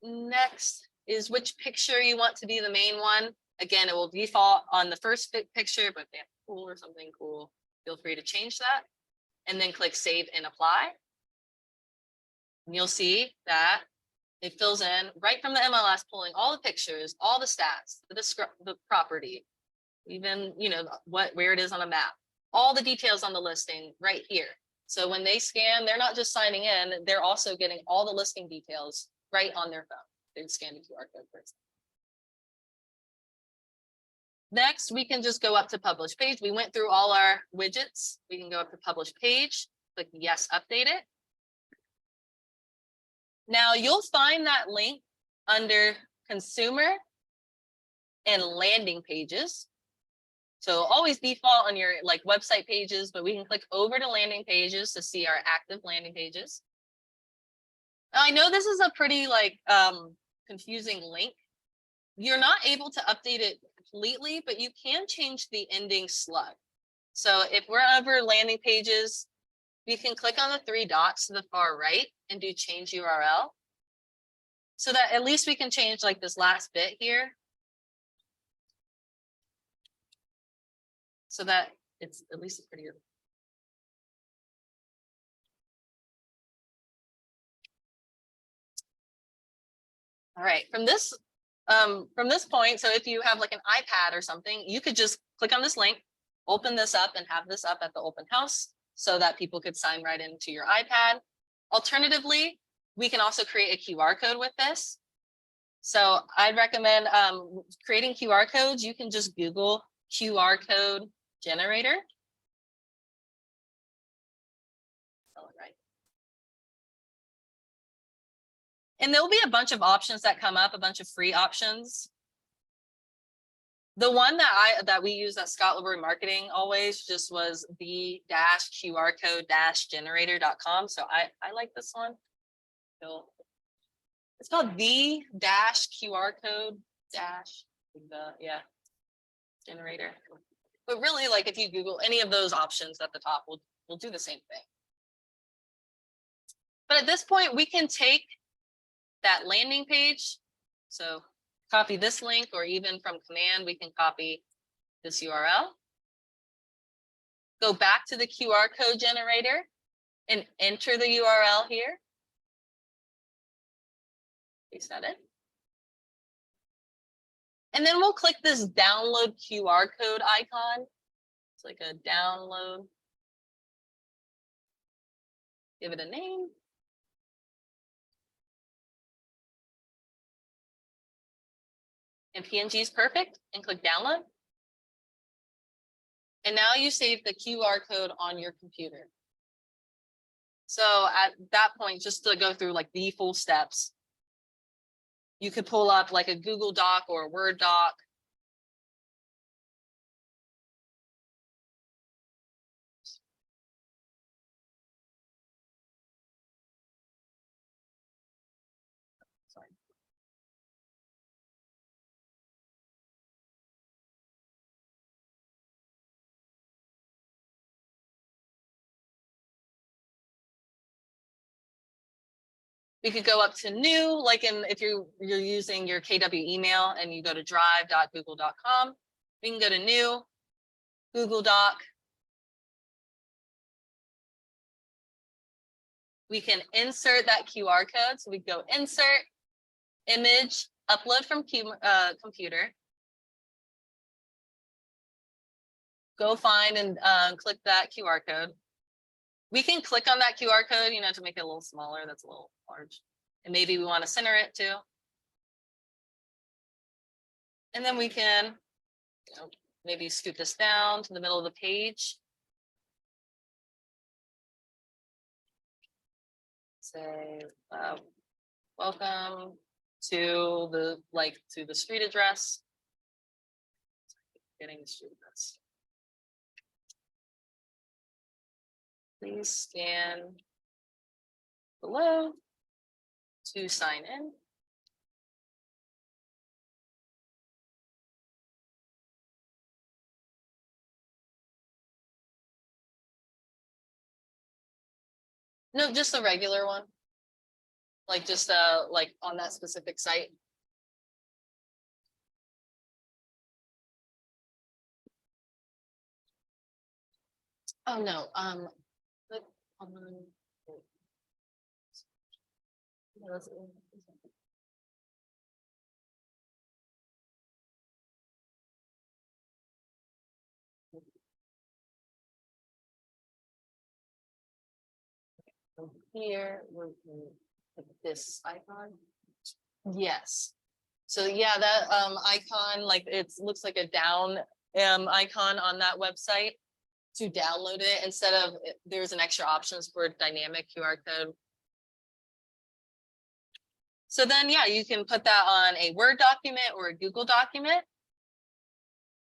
next is which picture you want to be the main one. Again, it will default on the first picture, but if they have cool or something cool, feel free to change that. And then click Save and Apply. And you'll see that it fills in right from the MLS, pulling all the pictures, all the stats, the property, even, you know, where it is on a map, all the details on the listing right here. So when they scan, they're not just signing in, they're also getting all the listing details right on their phone. They scan the QR code first. Next, we can just go up to publish page. We went through all our widgets. We can go up to publish page, click yes, update it. Now you'll find that link under consumer and landing pages. So always default on your like website pages, but we can click over to landing pages to see our active landing pages. Now I know this is a pretty like confusing link. You're not able to update it completely, but you can change the ending slug. So if we're over landing pages, we can click on the 3 dots to the far right and do change URL. So that at least we can change like this last bit here. So that it's at least prettier. All right, from this point, so if you have like an iPad or something, you could just click on this link, open this up and have this up at the open house so that people could sign right into your iPad. Alternatively, we can also create a QR code with this. So I'd recommend creating QR codes. You can just Google QR code generator. Right. And there'll be a bunch of options that come up, a bunch of free options. The one that we use at Scott Library Marketing always just was the QR code generator.com. So I like this one. So it's called the QR code generator. But really, like if you Google any of those options at the top, we'll do the same thing. But at this point, we can take that landing page. So copy this link, or even from command, we can copy this URL. Go back to the QR code generator and enter the URL here. Paste that in. And then we'll click this download QR code icon. It's like a download. Give it a name. And PNG is perfect, and click download. And now you save the QR code on your computer. So at that point, just to go through like the full steps, you could pull up like a Google Doc or a Word doc. We could go up to new, like if you're using your KW email and you go to drive.google.com, we can go to new, Google Doc. We can insert that QR code. So we go insert, image, upload from computer. Go find and click that QR code. We can click on that QR code, to make it a little smaller. That's a little large. And maybe we want to center it too. And then we can maybe scoot this down to the middle of the page. Say, welcome to the street address. Getting the street address. Please scan below to sign in. No, just a regular one. Like just like on that specific site. Oh no, but, here we're put this icon. Yes. So yeah, that icon, like it looks like a down icon on that website. To download it, instead of there's an extra options for dynamic QR code. So then, yeah, you can put that on a Word document or a Google document.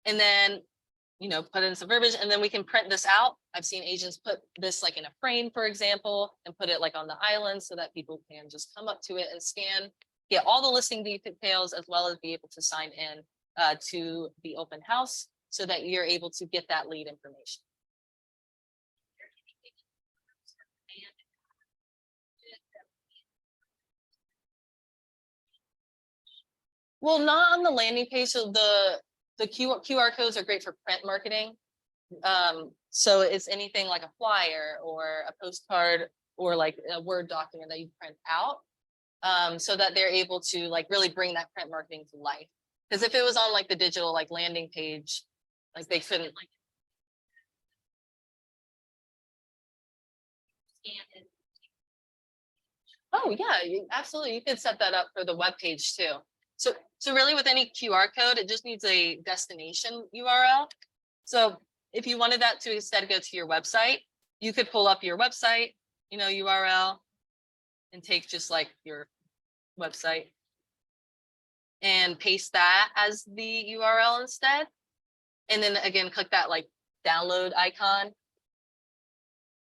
And then, put in some verbiage, and then we can print this out. I've seen agents put this like in a frame, for example, and put it like on the island so that people can just come up to it and scan, get all the listing details, as well as be able to sign in to the open house so that you're able to get that lead information. Well, not on the landing page. So the QR codes are great for print marketing. So it's anything like a flyer or a postcard or like a Word document that you print out, so that they're able to like really bring that print marketing to life. Because if it was on like the digital like landing page, like they couldn't like. Oh yeah, absolutely. You could set that up for the web page too. So really with any QR code, it just needs a destination URL. So if you wanted that to instead go to your website, you could pull up your website, URL and take just like your website and paste that as the URL instead. And then again, click that like download icon.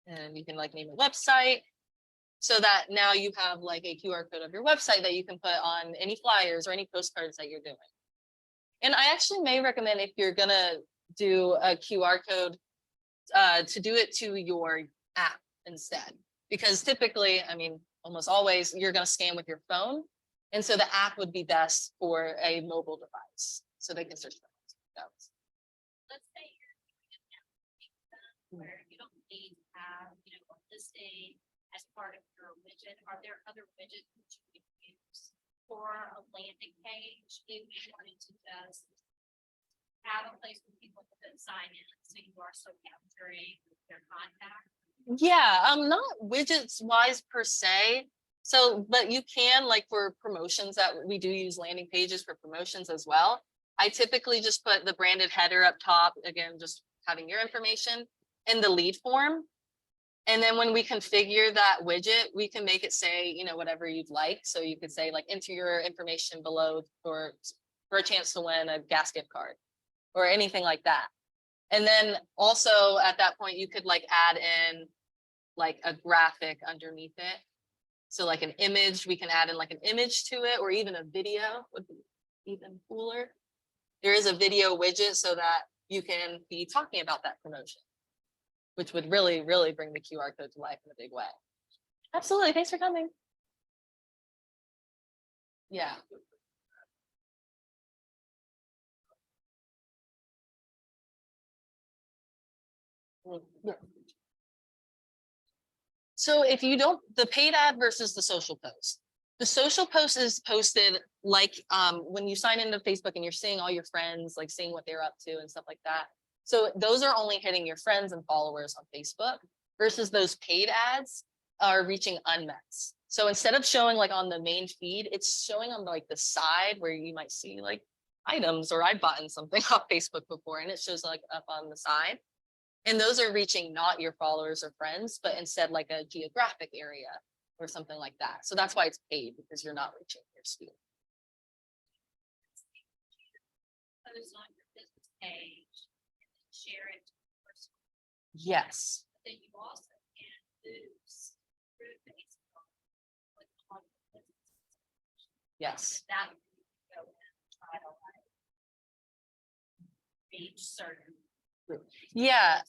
And you can like name a website. So that now you have like a QR code of your website that you can put on any flyers or any postcards that you're doing. And I actually may recommend, if you're gonna do a QR code, to do it to your app instead. Because typically, I mean, almost always, you're gonna scan with your phone. And so the app would be best for a mobile device. So they can search for it. Let's say you're where you don't need to have, a listing as part of your widget. Are there other widgets that you could use for a landing page if you wanted to just have a place where people can sign in, so you are still capturing their contact? Yeah, not widgets wise per se. So, but you can, like for promotions, that we do use landing pages for promotions as well. I typically just put the branded header up top, again, just having your information in the lead form. And then when we configure that widget, we can make it say, whatever you'd like. So you could say like, enter your information below for a chance to win a gas gift card or anything like that. And then also at that point, you could like add in like a graphic underneath it. So like an image, we can add in like an image to it, or even a video would be even cooler. There is a video widget so that you can be talking about that promotion, which would really, really bring the QR code to life in a big way. Absolutely. Thanks for coming. Yeah. Yeah. So if you don't, the paid ad versus the social post. The social post is posted like when you sign into Facebook and you're seeing all your friends, like seeing what they're up to and stuff like that. So those are only hitting your friends and followers on Facebook versus those paid ads are reaching unmets. So instead of showing like on the main feed, it's showing on like the side where you might see like items, or I've bought something off Facebook before and it shows like up on the side. And those are reaching not your followers or friends, but instead like a geographic area or something like that. So that's why it's paid, because you're not reaching your sphere. Post on your business page, and then share it to the person. Yes. Then you also can boost through Facebook with on your business. Yes. That you can go and try to like reach certain. Yeah.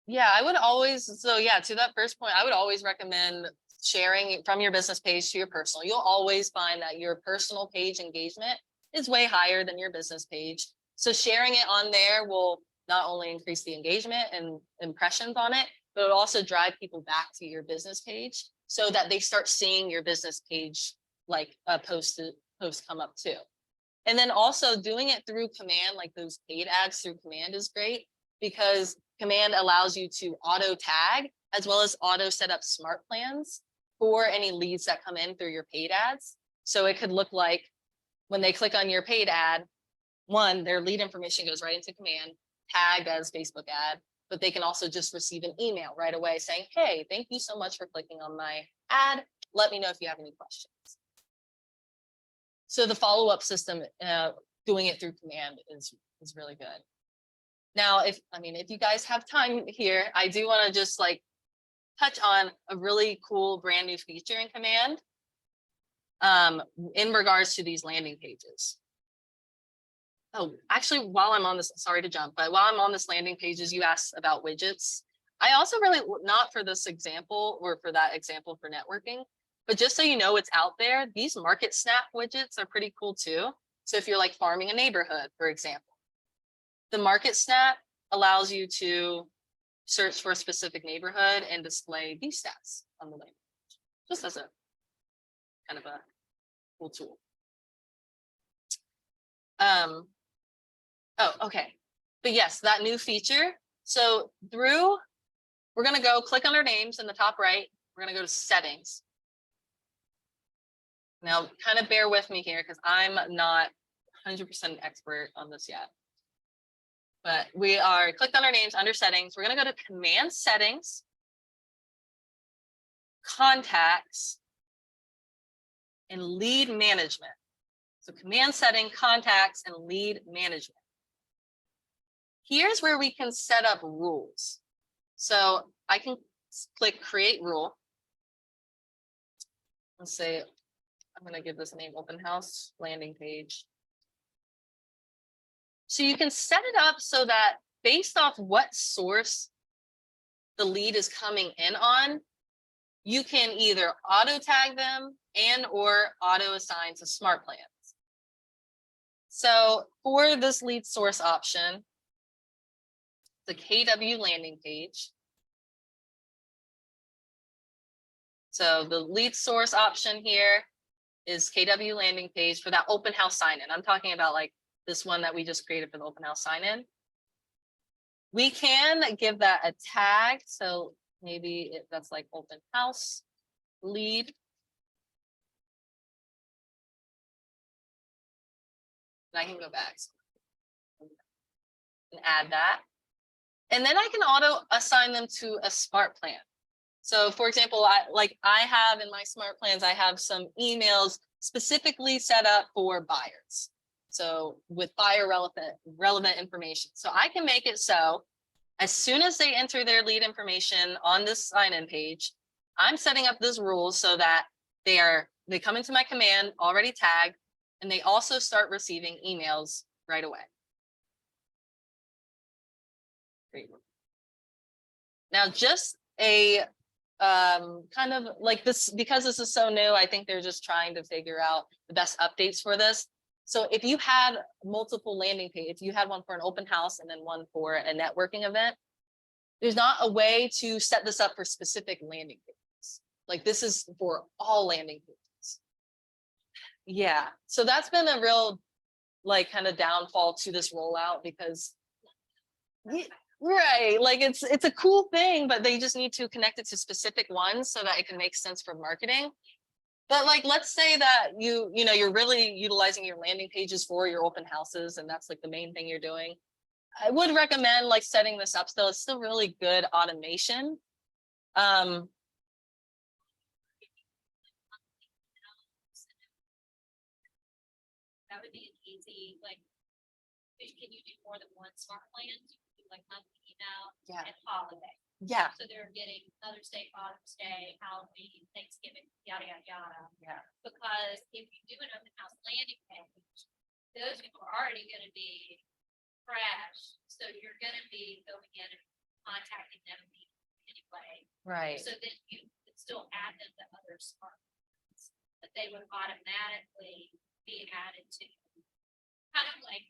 Yeah, I would always, so yeah, to that first point, I would always recommend sharing from your business page to your personal. You'll always find that your personal page engagement is way higher than your business page. So sharing it on there will not only increase the engagement and impressions on it, but it'll also drive people back to your business page so that they start seeing your business page like a post come up too. And then also doing it through command, like those paid ads through command is great, because command allows you to auto tag as well as auto set up smart plans for any leads that come in through your paid ads. So it could look like when they click on your paid ad, one, their lead information goes right into command, tagged as Facebook ad, but they can also just receive an email right away saying, hey, thank you so much for clicking on my ad. Let me know if you have any questions. So the follow-up system, doing it through command is really good. Now, if you guys have time here, I do want to just like touch on a really cool brand new feature in command in regards to these landing pages. Oh, actually, while I'm on this, sorry to jump, but while I'm on this landing pages, you asked about widgets. I also really, not for this example or for that example for networking, but just so you know what's out there, these market snap widgets are pretty cool too. So if you're like farming a neighborhood, for example, the market snap allows you to search for a specific neighborhood and display these stats on the landing page, just as a kind of a cool tool. Oh, okay. But yes, that new feature. So we're going to go click on our names in the top right. We're going to go to settings. Now, kind of bear with me here because I'm not 100% expert on this yet. But we are clicked on our names under settings. We're going to go to command settings, contacts, and lead management. So command setting, contacts, and lead management. Here's where we can set up rules. So I can click create rule and say, I'm going to give this a name, open house landing page. So you can set it up so that based off what source the lead is coming in on, you can either auto tag them and or auto assign to smart plans. So for this lead source option, the KW landing page. So the lead source option here is KW landing page for that open house sign-in. I'm talking about like this one that we just created for the open house sign-in. We can give that a tag. So maybe that's like open house lead. And I can go back and add that. And then I can auto assign them to a smart plan. So for example, I have in my smart plans, I have some emails specifically set up for buyers. So with buyer relevant information. So I can make it so as soon as they enter their lead information on this sign-in page, I'm setting up this rule so that they come into my command already tagged, and they also start receiving emails right away. Great. Now, just a kind of like this, because this is so new, I think they're just trying to figure out the best updates for this. So if you had multiple landing pages, if you had one for an open house and then one for a networking event, there's not a way to set this up for specific landing pages. Like this is for all landing pages. Yeah, so that's been a real like kind of downfall to this rollout because right, like it's a cool thing, but they just need to connect it to specific ones so that it can make sense for marketing. But like, let's say that you know, you're really utilizing your landing pages for your open houses, and that's like the main thing you're doing. I would recommend like setting this up still. It's still really good automation. That would be an easy, like, can you do more than one smart plan? You can do like monthly email Yeah. and holiday. Yeah. So they're getting Mother's Day, Father's Day, Halloween, Thanksgiving, yada, yada, yada. Yeah. Because if you do an open house landing page, those people are already gonna be fresh. So you're gonna be going in and contacting them anyway. Right. So then you could still add them to other smart plans, but they would automatically be added to kind of like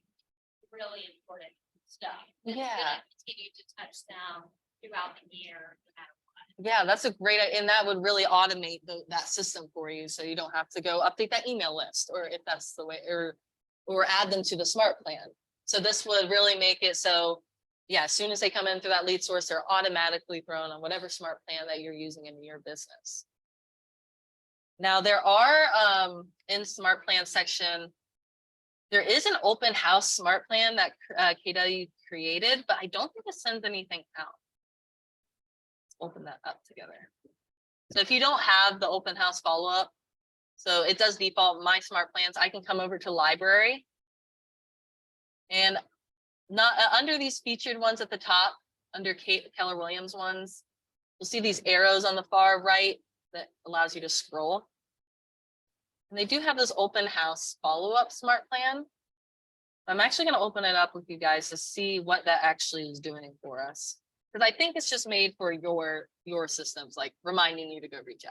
really important stuff. That's Yeah. gonna continue to touch them throughout the year, no matter what. Yeah, that's a great, and that would really automate that system for you. So you don't have to go update that email list, or if that's the way, or add them to the smart plan. So this would really make it so, yeah, as soon as they come in through that lead source, they're automatically thrown on whatever smart plan that you're using in your business. Now there are in smart plan section, there is an open house smart plan that KW created, but I don't think it sends anything out. Let's open that up together. So if you don't have the open house follow-up, so it does default my smart plans, I can come over to library. And not under these featured ones at the top, under Keller Williams ones, you'll see these arrows on the far right that allows you to scroll. And they do have this open house follow-up smart plan. I'm actually going to open it up with you guys to see what that actually is doing for us. Because I think it's just made for your systems, like reminding you to go reach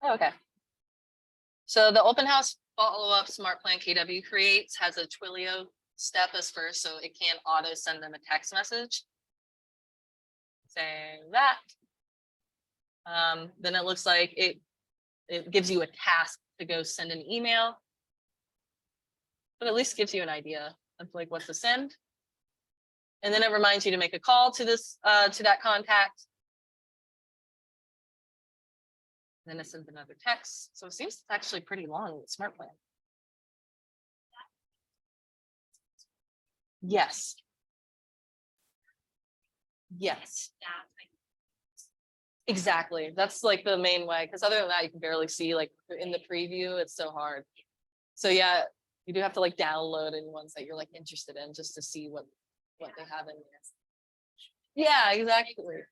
out. Okay. So the open house follow-up smart plan KW creates has a Twilio step as first, so it can auto send them a text message saying that. Then it looks like it gives you a task to go send an email, but at least gives you an idea of like what to send. And then it reminds you to make a call to this to that contact. Then it sends another text. So it seems it's actually pretty long with smart plan. Yes. Yes. That, Exactly. That's like the main way, because other than that, you can barely see like in the preview, it's so hard. So yeah, you do have to like download any ones that you're like interested in just to see what they have in there. Yeah, exactly.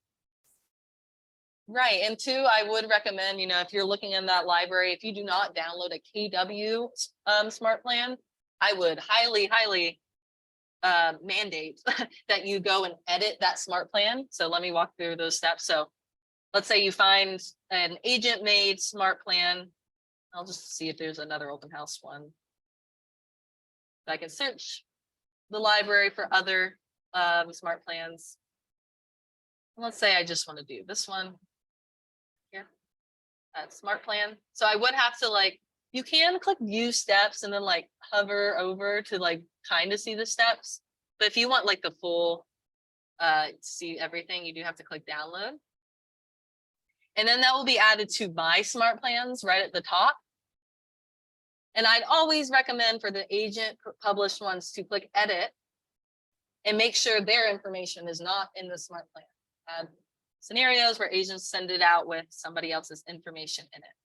Right. And two, I would recommend, you know, if you're looking in that library, if you do not download a KW smart plan, I would highly mandate that you go and edit that smart plan. So let me walk through those steps. So let's say you find an agent made smart plan. I'll just see if there's another open house one. I can search the library for other smart plans. Let's say I just want to do this one here, smart plan. So I would have to like, you can click view steps and then like hover over to like kind of see the steps. But if you want like the full see everything, you do have to click download. And then that will be added to my smart plans right at the top. And I'd always recommend for the agent published ones to click edit and make sure their information is not in the smart plan. Add scenarios where agents send it out with somebody else's information in it.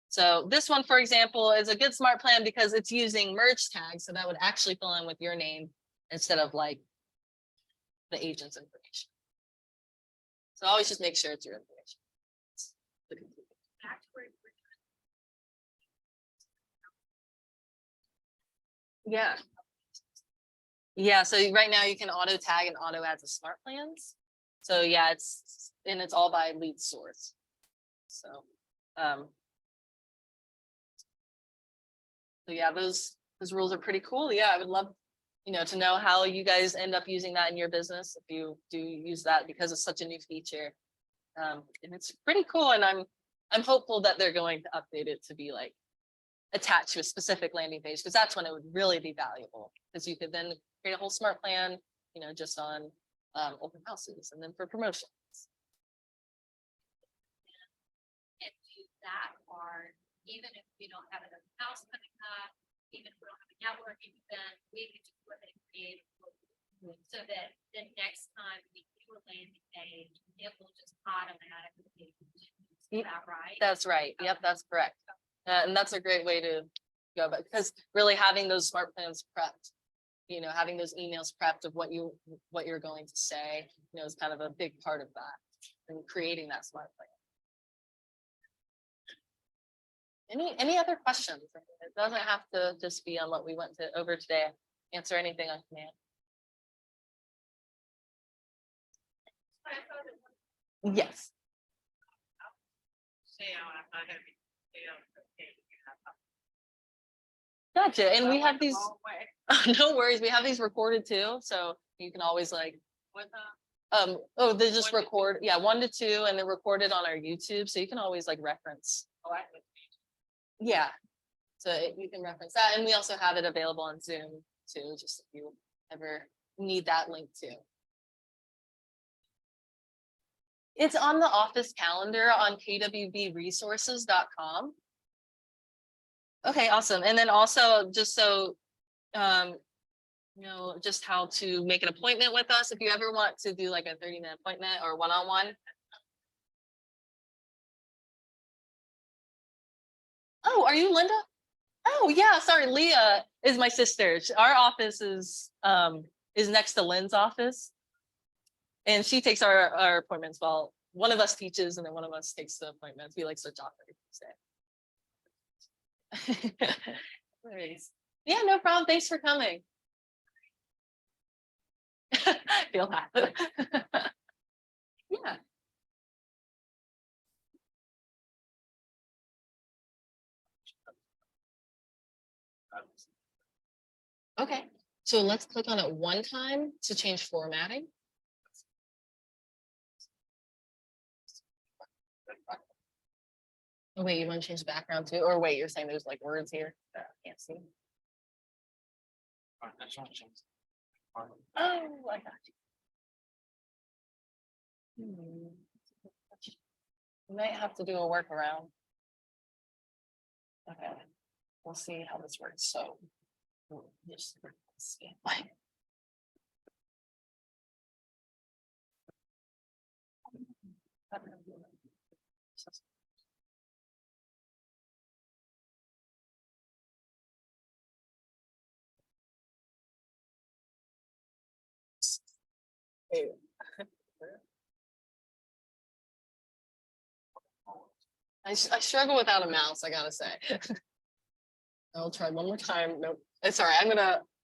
So this one, for example, is a good smart plan because it's using merge tags. So that would actually fill in with your name instead of like the agent's information. So always just make sure it's your information. It's the complete- Back to where you were Yeah. Yeah, so right now you can auto tag and auto add to smart plans. So yeah, it's all by lead source. So, so yeah, those rules are pretty cool. Yeah, I would love, to know how you guys end up using that in your business if you do use that because it's such a new feature. And it's pretty cool. And I'm hopeful that they're going to update it to be like attached to a specific landing page, because that's when it would really be valuable. Because you could then create a whole smart plan, just on open houses and then for promotions. and do that part, even if we don't have another house coming up, even if we don't have a networking event, we can just go ahead and create. So that the next time we do a landing page, it will just automatically. Is that right? That's right. Yep, that's correct. And that's a great way to go about, because really having those smart plans prepped, having those emails prepped of what you're going to say, is kind of a big part of that and creating that smart plan. Any other questions? It doesn't have to just be on what we went over today. Answer anything on command. Yes. Gotcha. And we have these, no worries. We have these recorded too. So you can always like, they just record, yeah, 1 to 2 and they're recorded on our YouTube. So you can always like reference. Yeah. So you can reference that. And we also have it available on Zoom too, just if you ever need that link too. It's on the office calendar on kwbresources.com. Okay, awesome. And then also just so, just how to make an appointment with us. If you ever want to do like a 30-minute appointment or one-on-one. Oh, are you Linda? Oh, yeah, sorry. Leah is my sister. Our office is next to Lynn's office. And she takes our appointments while one of us teaches and then one of us takes the appointments. We like switch off every Tuesday. Yeah, no problem. Thanks for coming. Feel that. Yeah. Okay, so let's click on it one time to change formatting. Oh, wait, you want to change the background too? Or wait, you're saying there's like words here that I can't see. Oh, I got you. You might have to do a workaround. Okay, we'll see how this works. So just see. I struggle without a mouse, I gotta say. I'll try one more time. Nope. Sorry,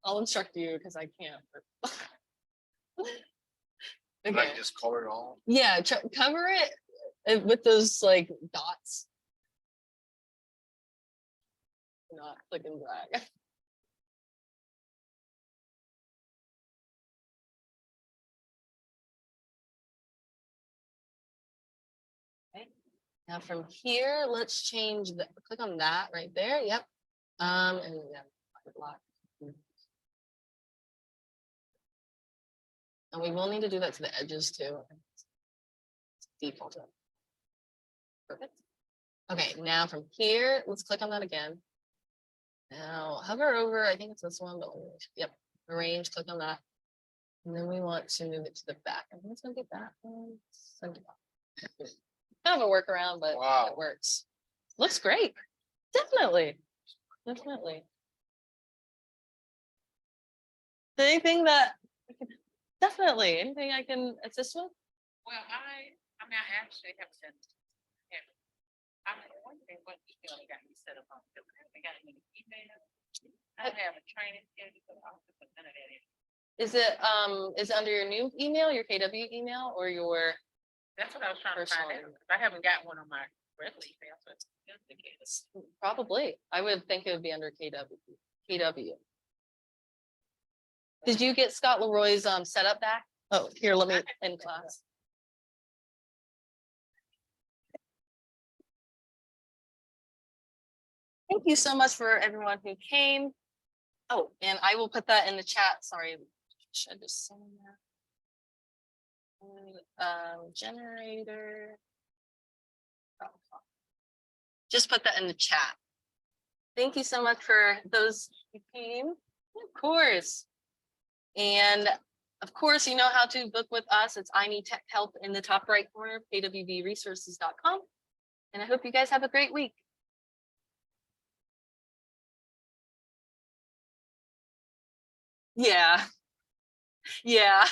I'll instruct you because I can't. Can I Okay. just color it all? Yeah, cover it with those like dots. Not click and drag. Okay. Now from here, let's change click on that right there. Yep. And yeah, block. And we will need to do that to the edges too. Default. Perfect. Okay, now from here, let's click on that again. Now hover over, I think it's this one, but yep, arrange, click on that. And then we want to move it to the back. I think it's gonna be that one. Send it off. Kind of a workaround, but Wow. it works. Looks great. Definitely. Definitely. Anything that, definitely, anything I can assist with? Well, I mean, I actually have sent. I'm wondering what email they got me set up on. They got any email. I have a training schedule, but I'll put none of that in. Is it under your new email, your KW email, or your, That's what I was trying to Personal find out. I haven't got one on my regular email, so it's just the case. probably, I would think it would be under KW. Did you get Scott Leroy's setup back? Oh, here, let me, in class. Thank you so much for everyone who came. Oh, and I will put that in the chat. Sorry, should I just send that? Generator. Oh, just put that in the chat. Thank you so much for those who came. Of course. And of course, you know how to book with us. It's I Need Tech Help in the top right corner, kwvresources.com. And I hope you guys have a great week. Yeah. Yeah.